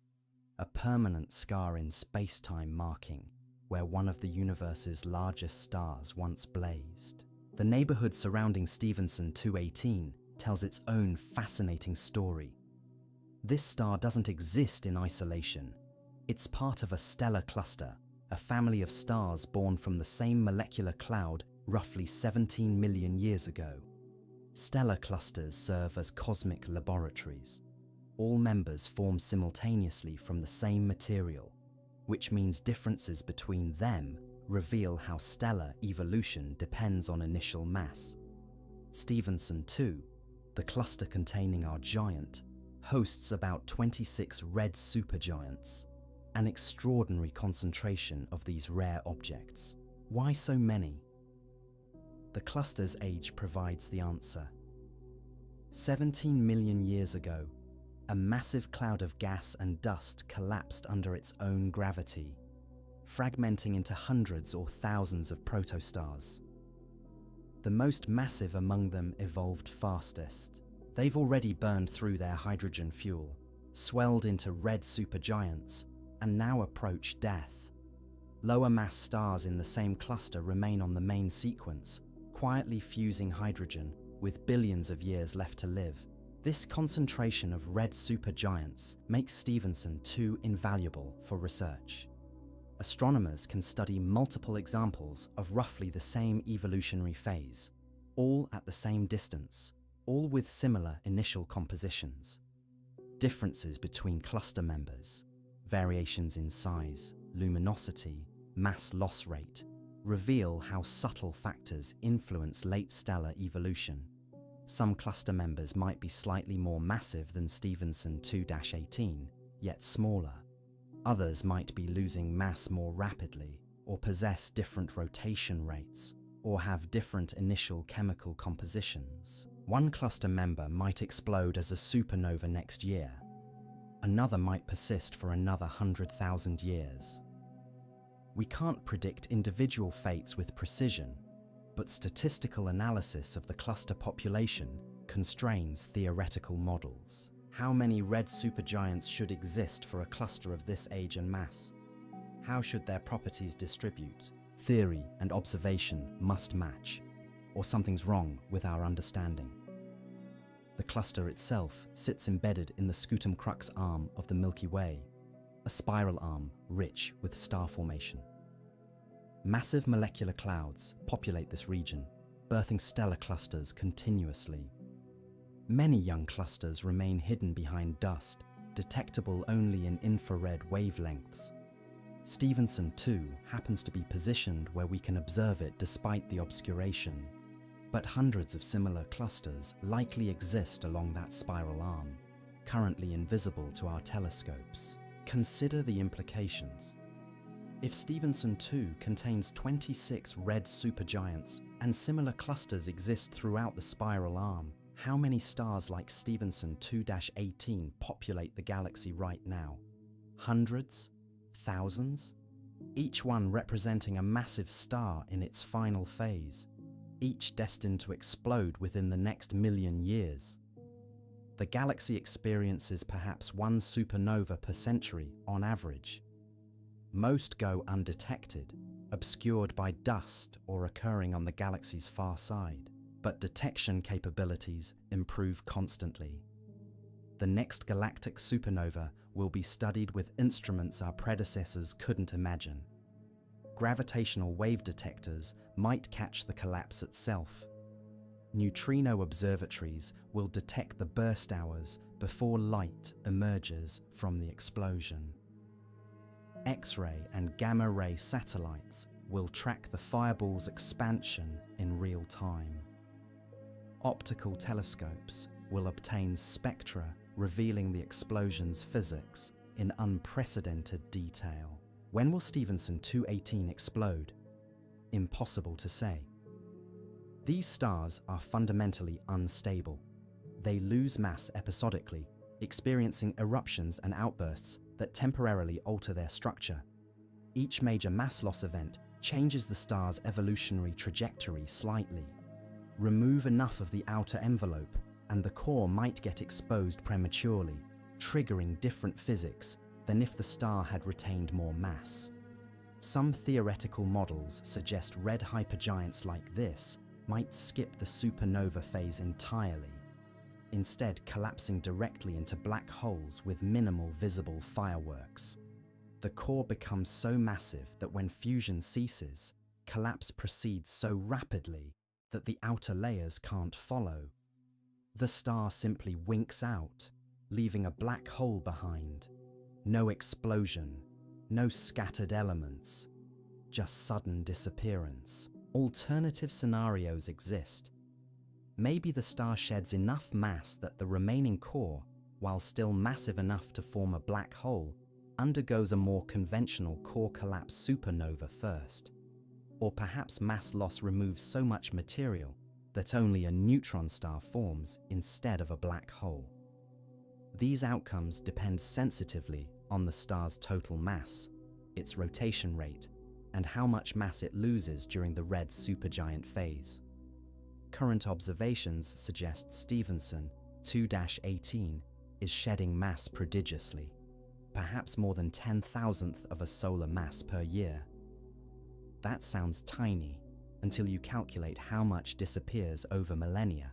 a permanent scar in space-time marking where one of the universe's largest stars once blazed. The neighborhood surrounding Stephenson 2-18 tells its own fascinating story. This star doesn't exist in isolation. It's part of a stellar cluster, a family of stars born from the same molecular cloud roughly 17 million years ago. Stellar clusters serve as cosmic laboratories. All members form simultaneously from the same material, which means differences between them reveal how stellar evolution depends on initial mass. Stephenson 2, the cluster containing our giant, hosts about 26 red supergiants, an extraordinary concentration of these rare objects. Why so many? The cluster's age provides the answer. 17 million years ago, a massive cloud of gas and dust collapsed under its own gravity, fragmenting into hundreds or thousands of protostars. The most massive among them evolved fastest. They've already burned through their hydrogen fuel, swelled into red supergiants, and now approach death. Lower mass stars in the same cluster remain on the main sequence, quietly fusing hydrogen with billions of years left to live. This concentration of red supergiants makes Stephenson 2 invaluable for research. Astronomers can study multiple examples of roughly the same evolutionary phase, all at the same distance, all with similar initial compositions. Differences between cluster members, variations in size, luminosity, mass loss rate, reveal how subtle factors influence late stellar evolution. Some cluster members might be slightly more massive than Stephenson 2-18, yet smaller. Others might be losing mass more rapidly, or possess different rotation rates, or have different initial chemical compositions. One cluster member might explode as a supernova next year. Another might persist for another 100,000 years. We can't predict individual fates with precision, but statistical analysis of the cluster population constrains theoretical models. How many red supergiants should exist for a cluster of this age and mass? How should their properties distribute? Theory and observation must match, or something's wrong with our understanding. The cluster itself sits embedded in the Scutum Crux arm of the Milky Way, a spiral arm rich with star formation. Massive molecular clouds populate this region, birthing stellar clusters continuously. Many young clusters remain hidden behind dust, detectable only in infrared wavelengths. Stephenson 2 happens to be positioned where we can observe it despite the obscuration, but hundreds of similar clusters likely exist along that spiral arm, currently invisible to our telescopes. Consider the implications. If Stephenson 2 contains 26 red supergiants and similar clusters exist throughout the spiral arm, how many stars like Stephenson 2-18 populate the galaxy right now? Hundreds? Thousands? Each one representing a massive star in its final phase, each destined to explode within the next million years. The galaxy experiences perhaps one supernova per century on average. Most go undetected, obscured by dust or occurring on the galaxy's far side, but detection capabilities improve constantly. The next galactic supernova will be studied with instruments our predecessors couldn't imagine. Gravitational wave detectors might catch the collapse itself. Neutrino observatories will detect the burst hours before light emerges from the explosion. X-ray and gamma-ray satellites will track the fireball's expansion in real time. Optical telescopes will obtain spectra revealing the explosion's physics in unprecedented detail. When will Stephenson 2-18 explode? Impossible to say. These stars are fundamentally unstable. They lose mass episodically, experiencing eruptions and outbursts that temporarily alter their structure. Each major mass loss event changes the star's evolutionary trajectory slightly. Remove enough of the outer envelope, and the core might get exposed prematurely, triggering different physics than if the star had retained more mass. Some theoretical models suggest red hypergiants like this might skip the supernova phase entirely, instead collapsing directly into black holes with minimal visible fireworks. The core becomes so massive that when fusion ceases, collapse proceeds so rapidly that the outer layers can't follow. The star simply winks out, leaving a black hole behind. No explosion, no scattered elements, just sudden disappearance. Alternative scenarios exist. Maybe the star sheds enough mass that the remaining core, while still massive enough to form a black hole, undergoes a more conventional core collapse supernova first. Or perhaps mass loss removes so much material that only a neutron star forms instead of a black hole. These outcomes depend sensitively on the star's total mass, its rotation rate, and how much mass it loses during the red supergiant phase. Current observations suggest Stephenson 2-18 is shedding mass prodigiously, perhaps more than 10,000th of a solar mass per year. That sounds tiny until you calculate how much disappears over millennia.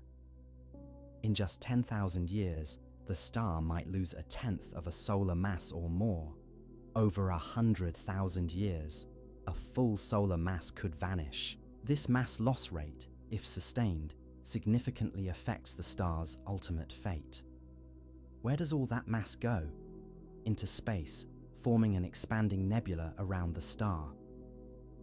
In just 10,000 years, the star might lose 1/10 of a solar mass or more. Over 100,000 years, a full solar mass could vanish. This mass loss rate, if sustained, significantly affects the star's ultimate fate. Where does all that mass go? Into space, forming an expanding nebula around the star.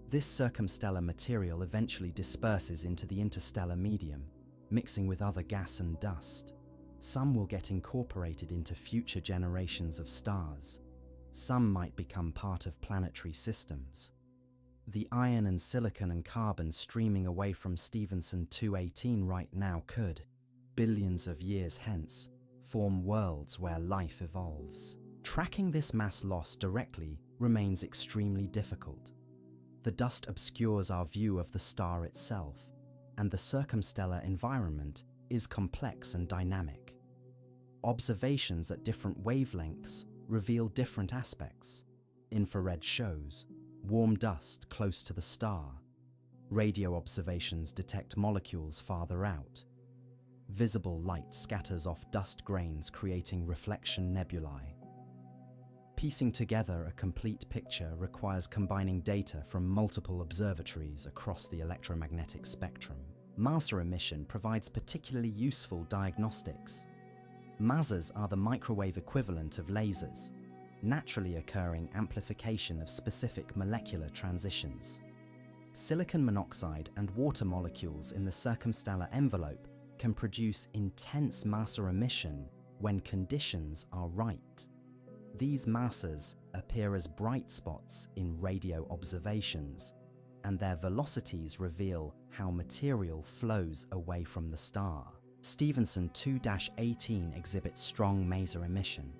This circumstellar material eventually disperses into the interstellar medium, mixing with other gas and dust. Some will get incorporated into future generations of stars. Some might become part of planetary systems. The iron and silicon and carbon streaming away from Stephenson 218 right now could, billions of years hence, form worlds where life evolves. Tracking this mass loss directly remains extremely difficult. The dust obscures our view of the star itself, and the circumstellar environment is complex and dynamic. Observations at different wavelengths reveal different aspects. Infrared shows warm dust close to the star. Radio observations detect molecules farther out. Visible light scatters off dust grains, creating reflection nebulae. Piecing together a complete picture requires combining data from multiple observatories across the electromagnetic spectrum. Maser emission provides particularly useful diagnostics. Masers are the microwave equivalent of lasers, naturally occurring amplification of specific molecular transitions. Silicon monoxide and water molecules in the circumstellar envelope can produce intense Maser emission when conditions are right. These masers appear as bright spots in radio observations, and their velocities reveal how material flows away from the star. Stephenson 2-18 exhibits strong Maser emission,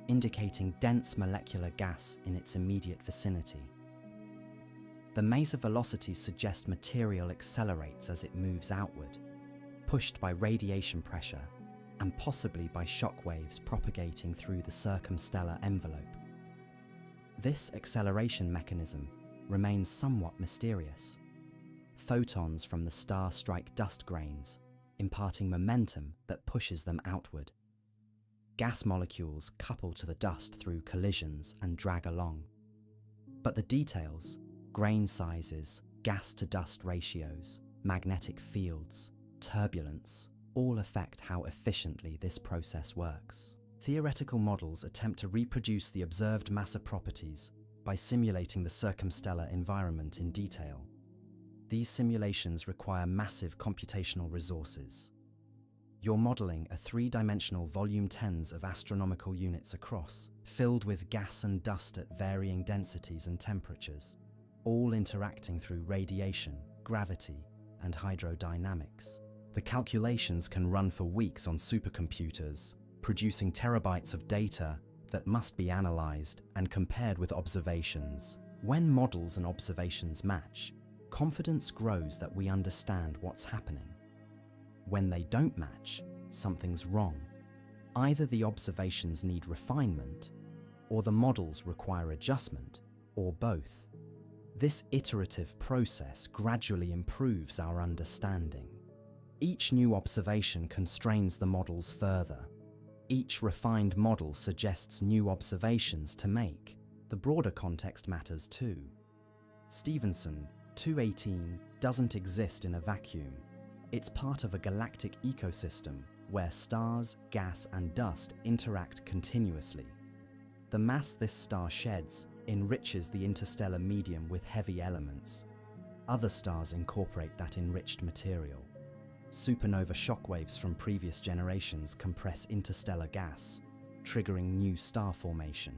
indicating dense molecular gas in its immediate vicinity. The Maser velocities suggest material accelerates as it moves outward, pushed by radiation pressure and possibly by shock waves propagating through the circumstellar envelope. This acceleration mechanism remains somewhat mysterious. Photons from the star strike dust grains, imparting momentum that pushes them outward. Gas molecules couple to the dust through collisions and drag along. But the details, grain sizes, gas-to-dust ratios, magnetic fields, turbulence, all affect how efficiently this process works. Theoretical models attempt to reproduce the observed Maser properties by simulating the circumstellar environment in detail. These simulations require massive computational resources. You're modeling a three-dimensional volume tens of astronomical units across, filled with gas and dust at varying densities and temperatures, all interacting through radiation, gravity, and hydrodynamics. The calculations can run for weeks on supercomputers, producing terabytes of data that must be analyzed and compared with observations. When models and observations match, confidence grows that we understand what's happening. When they don't match, something's wrong. Either the observations need refinement, or the models require adjustment, or both. This iterative process gradually improves our understanding. Each new observation constrains the models further. Each refined model suggests new observations to make. The broader context matters too. Stephenson 218 doesn't exist in a vacuum. It's part of a galactic ecosystem where stars, gas, and dust interact continuously. The mass this star sheds enriches the interstellar medium with heavy elements. Other stars incorporate that enriched material. Supernova shockwaves from previous generations compress interstellar gas, triggering new star formation.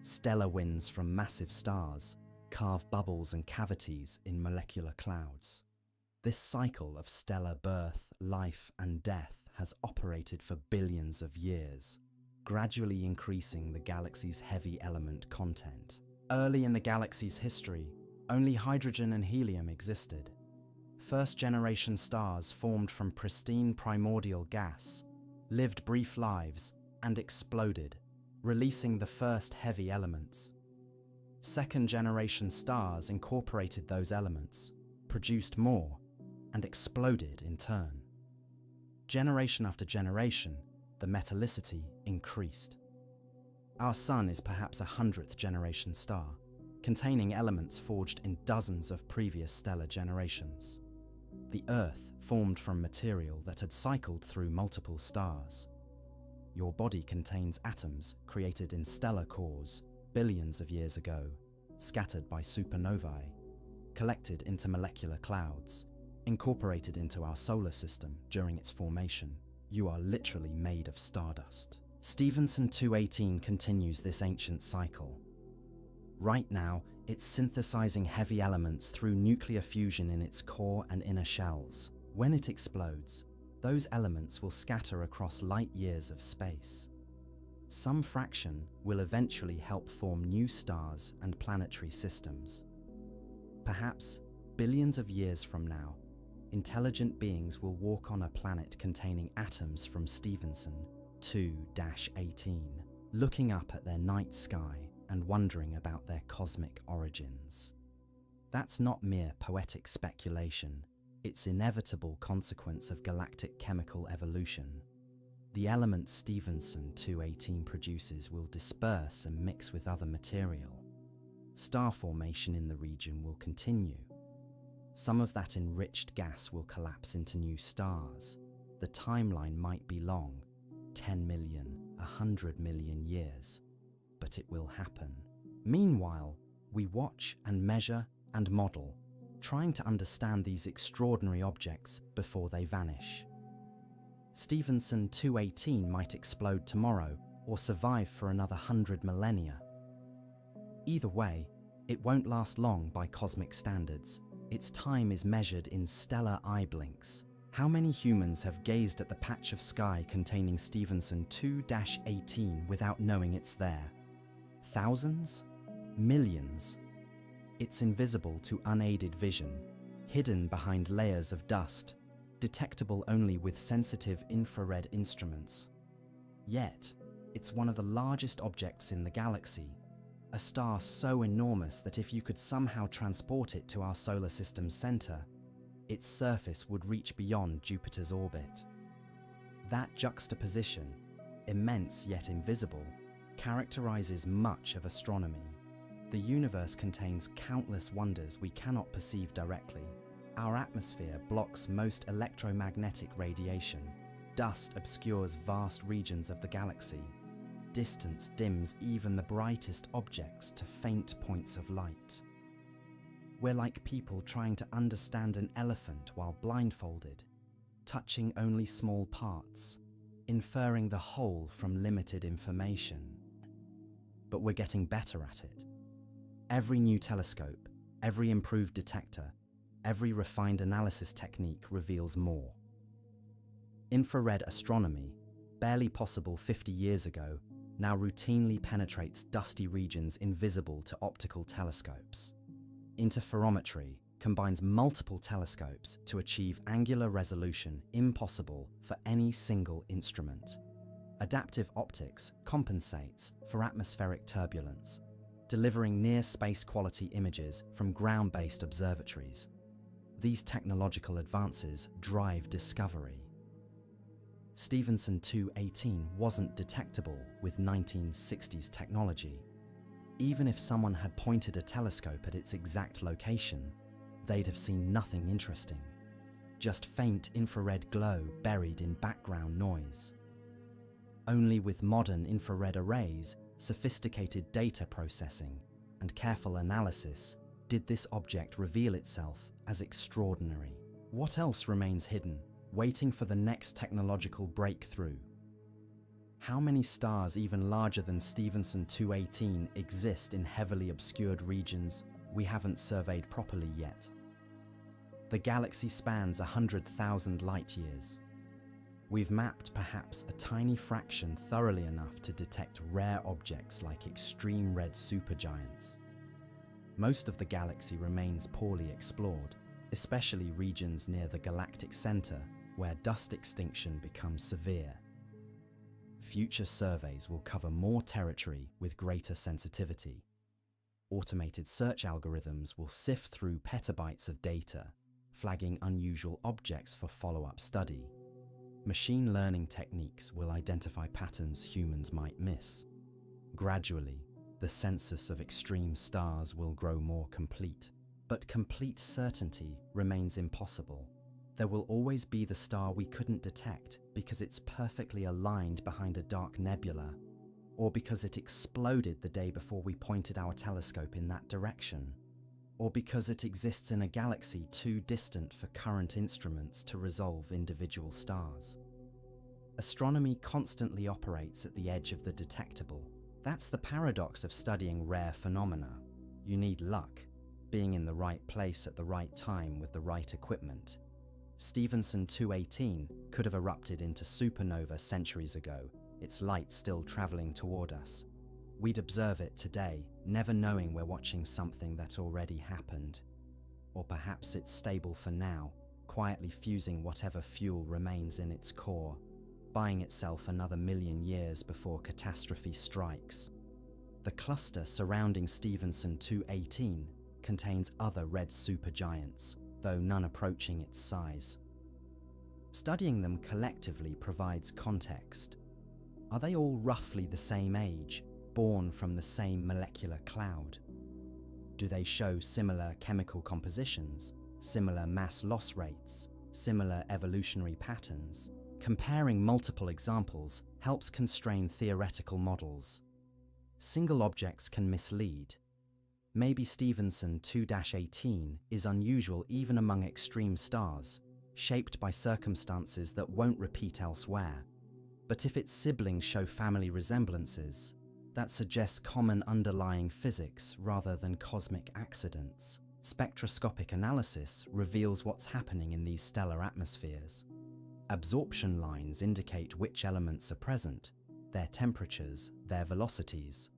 Stellar winds from massive stars carve bubbles and cavities in molecular clouds. This cycle of stellar birth, life, and death has operated for billions of years, gradually increasing the galaxy's heavy element content. Early in the galaxy's history, only hydrogen and helium existed. First-generation stars formed from pristine primordial gas, lived brief lives, and exploded, releasing the first heavy elements. Second-generation stars incorporated those elements, produced more, and exploded in turn. Generation after generation, the metallicity increased. Our Sun is perhaps a 100th generation star, containing elements forged in dozens of previous stellar generations. The Earth formed from material that had cycled through multiple stars. Your body contains atoms created in stellar cores billions of years ago, scattered by supernovae, collected into molecular clouds, incorporated into our solar system during its formation. You are literally made of stardust. Stephenson 218 continues this ancient cycle. Right now, it's synthesizing heavy elements through nuclear fusion in its core and inner shells. When it explodes, those elements will scatter across light years of space. Some fraction will eventually help form new stars and planetary systems. Perhaps, billions of years from now, intelligent beings will walk on a planet containing atoms from Stephenson 2-18, looking up at their night sky and wondering about their cosmic origins. That's not mere poetic speculation, it's inevitable consequence of galactic chemical evolution. The elements Stephenson 218 produces will disperse and mix with other material. Star formation in the region will continue. Some of that enriched gas will collapse into new stars. The timeline might be long, 10 million, 100 million years, but it will happen. Meanwhile, we watch and measure and model, trying to understand these extraordinary objects before they vanish. Stephenson 218 might explode tomorrow or survive for another 100 millennia. Either way, it won't last long by cosmic standards. Its time is measured in stellar eye blinks. How many humans have gazed at the patch of sky containing Stephenson 2-18 without knowing it's there? Thousands? Millions? It's invisible to unaided vision, hidden behind layers of dust, detectable only with sensitive infrared instruments. Yet, it's one of the largest objects in the galaxy, a star so enormous that if you could somehow transport it to our solar system's center, its surface would reach beyond Jupiter's orbit. That juxtaposition, immense yet invisible, characterizes much of astronomy. The universe contains countless wonders we cannot perceive directly. Our atmosphere blocks most electromagnetic radiation. Dust obscures vast regions of the galaxy. Distance dims even the brightest objects to faint points of light. We're like people trying to understand an elephant while blindfolded, touching only small parts, inferring the whole from limited information. But we're getting better at it. Every new telescope, every improved detector, every refined analysis technique reveals more. Infrared astronomy, barely possible 50 years ago, now routinely penetrates dusty regions invisible to optical telescopes. Interferometry combines multiple telescopes to achieve angular resolution impossible for any single instrument. Adaptive optics compensates for atmospheric turbulence, delivering near-space quality images from ground-based observatories. These technological advances drive discovery. Stephenson 218 wasn't detectable with 1960s technology. Even if someone had pointed a telescope at its exact location, they'd have seen nothing interesting. Just faint infrared glow buried in background noise. Only with modern infrared arrays, sophisticated data processing, and careful analysis did this object reveal itself as extraordinary. What else remains hidden, waiting for the next technological breakthrough? How many stars even larger than Stephenson 218 exist in heavily obscured regions we haven't surveyed properly yet? The galaxy spans 100,000 light-years. We've mapped perhaps a tiny fraction thoroughly enough to detect rare objects like extreme red supergiants. Most of the galaxy remains poorly explored, especially regions near the galactic center where dust extinction becomes severe. Future surveys will cover more territory with greater sensitivity. Automated search algorithms will sift through petabytes of data, flagging unusual objects for follow-up study. Machine learning techniques will identify patterns humans might miss. Gradually, the census of extreme stars will grow more complete, but complete certainty remains impossible. There will always be the star we couldn't detect because it's perfectly aligned behind a dark nebula, or because it exploded the day before we pointed our telescope in that direction, or because it exists in a galaxy too distant for current instruments to resolve individual stars. Astronomy constantly operates at the edge of the detectable. That's the paradox of studying rare phenomena. You need luck, being in the right place at the right time with the right equipment. Stephenson 218 could have erupted into supernova centuries ago, its light still traveling toward us. We'd observe it today, never knowing we're watching something that already happened. Or perhaps it's stable for now, quietly fusing whatever fuel remains in its core, buying itself another million years before catastrophe strikes. The cluster surrounding Stephenson 218 contains other red supergiants, though none approaching its size. Studying them collectively provides context. Are they all roughly the same age, born from the same molecular cloud? Do they show similar chemical compositions, similar mass loss rates, similar evolutionary patterns? Comparing multiple examples helps constrain theoretical models. Single objects can mislead. Maybe Stephenson 2-18 is unusual even among extreme stars, shaped by circumstances that won't repeat elsewhere. But if its siblings show family resemblances, that suggests common underlying physics rather than cosmic accidents. Spectroscopic analysis reveals what's happening in these stellar atmospheres. Absorption lines indicate which elements are present, their temperatures, their velocities.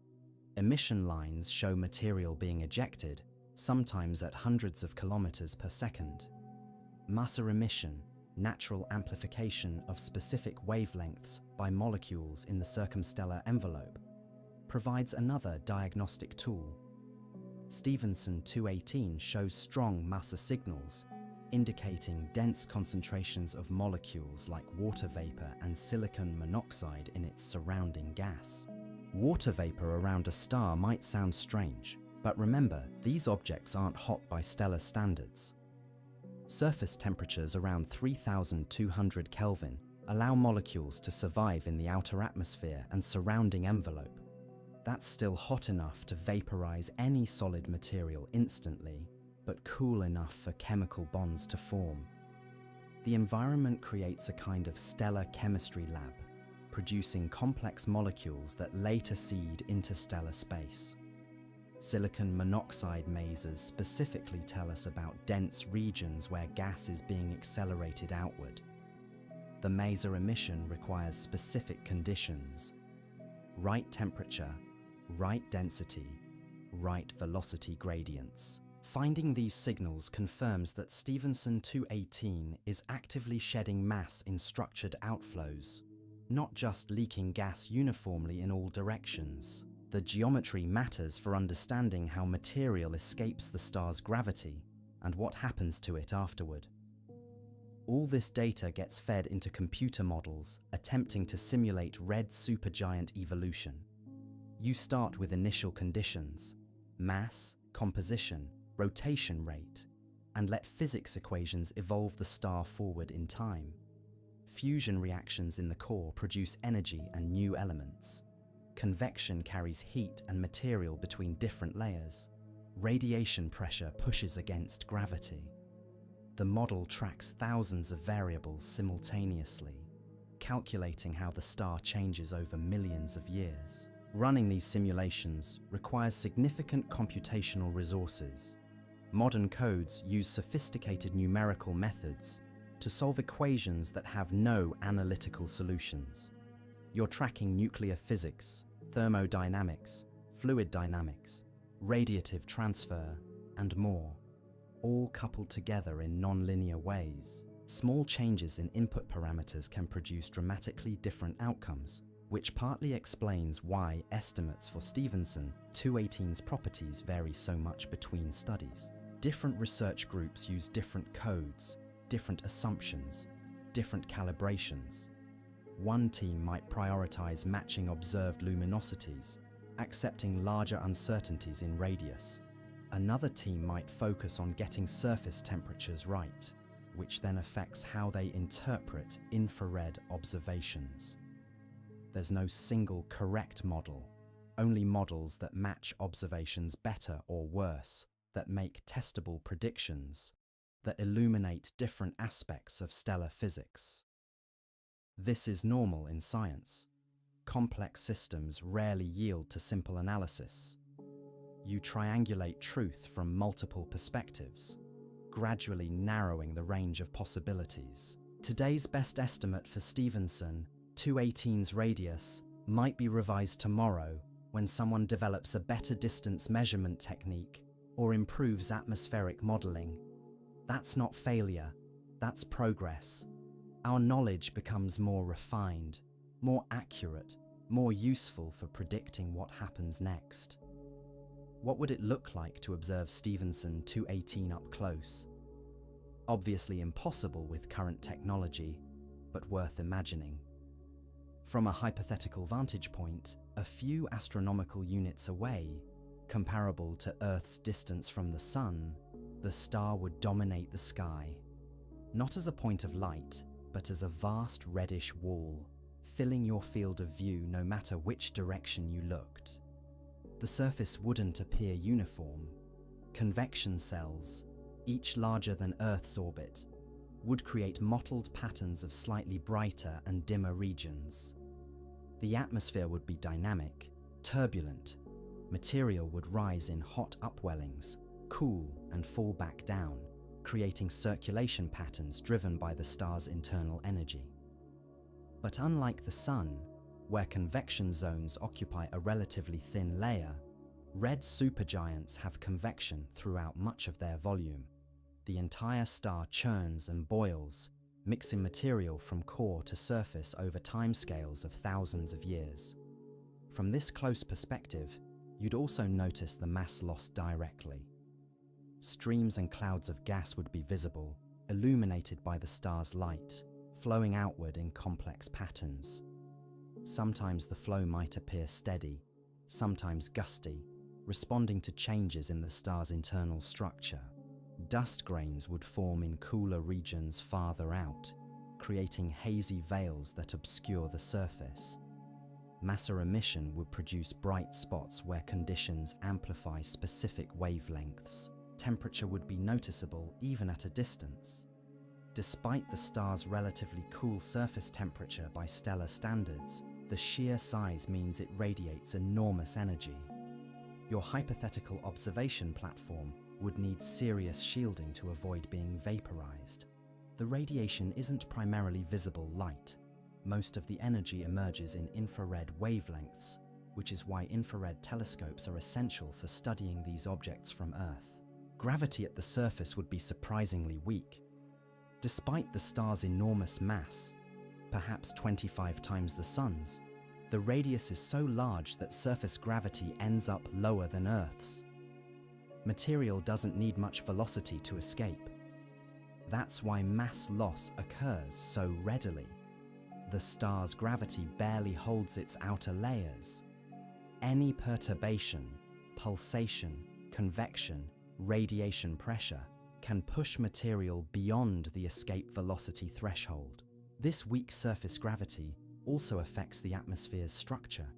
Emission lines show material being ejected, sometimes at hundreds of kilometers per second. Matter emission, natural amplification of specific wavelengths by molecules in the circumstellar envelope, provides another diagnostic tool. Stephenson 218 shows strong matter signals, indicating dense concentrations of molecules like water vapor and silicon monoxide in its surrounding gas. Water vapor around a star might sound strange, but remember, these objects aren't hot by stellar standards. Surface temperatures around 3,200 Kelvin allow molecules to survive in the outer atmosphere and surrounding envelope. That's still hot enough to vaporize any solid material instantly, but cool enough for chemical bonds to form. The environment creates a kind of stellar chemistry lab, producing complex molecules that later seed into stellar space. Silicon monoxide masers specifically tell us about dense regions where gas is being accelerated outward. The maser emission requires specific conditions: right temperature, right density, right velocity gradients. Finding these signals confirms that Stephenson 218 is actively shedding mass in structured outflows, not just leaking gas uniformly in all directions. The geometry matters for understanding how material escapes the star's gravity and what happens to it afterward. All this data gets fed into computer models attempting to simulate red supergiant evolution. You start with initial conditions: mass, composition, rotation rate, and let physics equations evolve the star forward in time. Fusion reactions in the core produce energy and new elements. Convection carries heat and material between different layers. Radiation pressure pushes against gravity. The model tracks thousands of variables simultaneously, calculating how the star changes over millions of years. Running these simulations requires significant computational resources. Modern codes use sophisticated numerical methods to solve equations that have no analytical solutions. You're tracking nuclear physics, thermodynamics, fluid dynamics, radiative transfer, and more, all coupled together in non-linear ways. Small changes in input parameters can produce dramatically different outcomes, which partly explains why estimates for Stephenson 218's properties vary so much between studies. Different research groups use different codes, different assumptions, different calibrations. One team might prioritize matching observed luminosities, accepting larger uncertainties in radius. Another team might focus on getting surface temperatures right, which then affects how they interpret infrared observations. There's no single correct model, only models that match observations better or worse, that make testable predictions, that illuminate different aspects of stellar physics. This is normal in science. Complex systems rarely yield to simple analysis. You triangulate truth from multiple perspectives, gradually narrowing the range of possibilities. Today's best estimate for Stephenson 218's radius might be revised tomorrow when someone develops a better distance measurement technique or improves atmospheric modeling. That's not failure, that's progress. Our knowledge becomes more refined, more accurate, more useful for predicting what happens next. What would it look like to observe Stephenson 218 up close? Obviously impossible with current technology, but worth imagining. From a hypothetical vantage point, a few astronomical units away, comparable to Earth's distance from the Sun, the star would dominate the sky. Not as a point of light, but as a vast reddish wall, filling your field of view no matter which direction you looked. The surface wouldn't appear uniform. Convection cells, each larger than Earth's orbit, would create mottled patterns of slightly brighter and dimmer regions. The atmosphere would be dynamic, turbulent. Material would rise in hot upwellings, cool and fall back down, creating circulation patterns driven by the star's internal energy. But unlike the Sun, where convection zones occupy a relatively thin layer, red supergiants have convection throughout much of their volume. The entire star churns and boils, mixing material from core to surface over timescales of thousands of years. From this close perspective, you'd also notice the mass loss directly. Streams and clouds of gas would be visible, illuminated by the star's light, flowing outward in complex patterns. Sometimes the flow might appear steady, sometimes gusty, responding to changes in the star's internal structure. Dust grains would form in cooler regions farther out, creating hazy veils that obscure the surface. Massive emission would produce bright spots where conditions amplify specific wavelengths. Temperature would be noticeable even at a distance. Despite the star's relatively cool surface temperature by stellar standards, the sheer size means it radiates enormous energy. Your hypothetical observation platform would need serious shielding to avoid being vaporized. The radiation isn't primarily visible light. Most of the energy emerges in infrared wavelengths, which is why infrared telescopes are essential for studying these objects from Earth. Gravity at the surface would be surprisingly weak. Despite the star's enormous mass, perhaps 25 times the Sun's, the radius is so large that surface gravity ends up lower than Earth's. Material doesn't need much velocity to escape. That's why mass loss occurs so readily. The star's gravity barely holds its outer layers. Any perturbation, pulsation, convection, radiation pressure can push material beyond the escape velocity threshold. This weak surface gravity also affects the atmosphere's structure.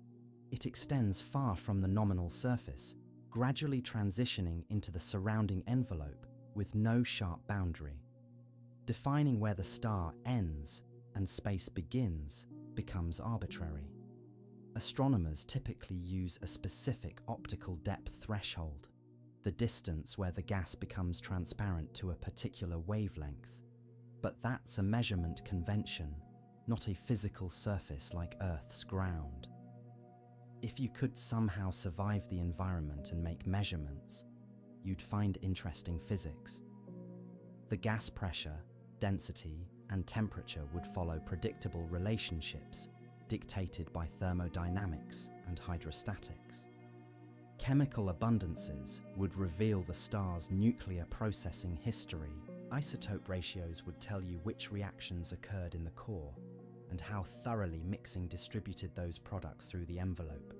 It extends far from the nominal surface, gradually transitioning into the surrounding envelope with no sharp boundary. Defining where the star ends and space begins becomes arbitrary. Astronomers typically use a specific optical depth threshold, the distance where the gas becomes transparent to a particular wavelength. But that's a measurement convention, not a physical surface like Earth's ground. If you could somehow survive the environment and make measurements, you'd find interesting physics. The gas pressure, density, and temperature would follow predictable relationships dictated by thermodynamics and hydrostatics. Chemical abundances would reveal the star's nuclear processing history. Isotope ratios would tell you which reactions occurred in the core and how thoroughly mixing distributed those products through the envelope.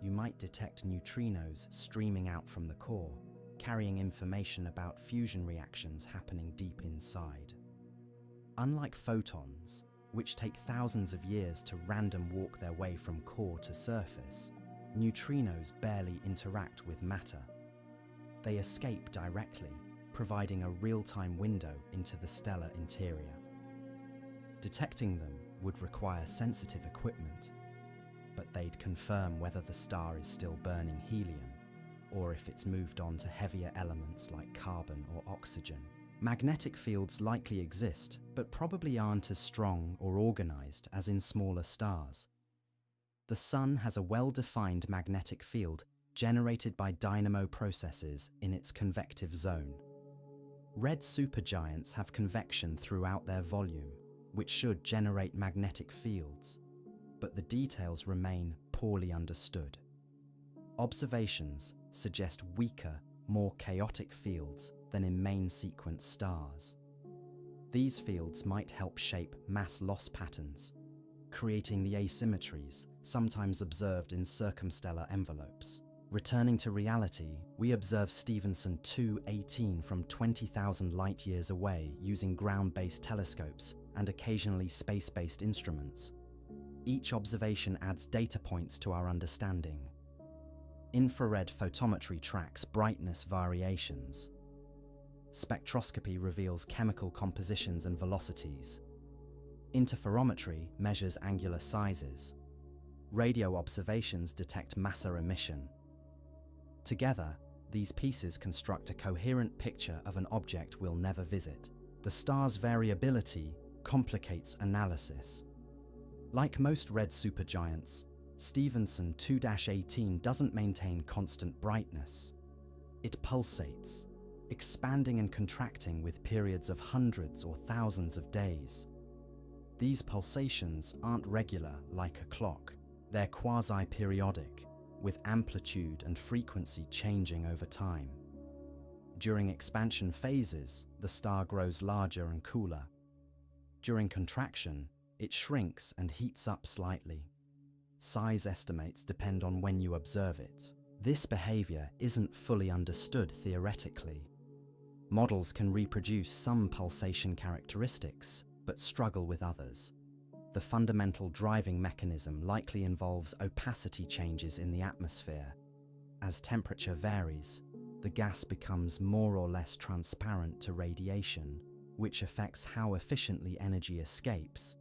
you might detect neutrinos streaming out from the core, carrying information about fusion reactions happening deep inside. Unlike photons, which take thousands of years to random walk their way from core to surface, neutrinos barely interact with matter. They escape directly, providing a real-time window into the stellar interior. Detecting them would require sensitive equipment, but they'd confirm whether the star is still burning helium, or if it's moved on to heavier elements like carbon or oxygen. Magnetic fields likely exist, but probably aren't as strong or organized as in smaller stars. The Sun has a well-defined magnetic field generated by dynamo processes in its convective zone. Red supergiants have convection throughout their volume, which should generate magnetic fields, but the details remain poorly understood. Observations suggest weaker, more chaotic fields than in main sequence stars. These fields might help shape mass loss patterns, creating the asymmetries sometimes observed in circumstellar envelopes. Returning to reality, we observe Stephenson 2.18 from 20,000 light-years away using ground-based telescopes and occasionally space-based instruments. Each observation adds data points to our understanding. Infrared photometry tracks brightness variations. Spectroscopy reveals chemical compositions and velocities. Interferometry measures angular sizes. Radio observations detect matter emission. Together, these pieces construct a coherent picture of an object we'll never visit. The star's variability complicates analysis. Like most red supergiants, Stephenson 2-18 doesn't maintain constant brightness. It pulsates, expanding and contracting with periods of hundreds or thousands of days. These pulsations aren't regular like a clock. They're quasi-periodic, with amplitude and frequency changing over time. During expansion phases, the star grows larger and cooler. During contraction, it shrinks and heats up slightly. Size estimates depend on when you observe it. This behavior isn't fully understood theoretically. Models can reproduce some pulsation characteristics, but struggle with others. The fundamental driving mechanism likely involves opacity changes in the atmosphere. As temperature varies, the gas becomes more or less transparent to radiation, which affects how efficiently energy escapes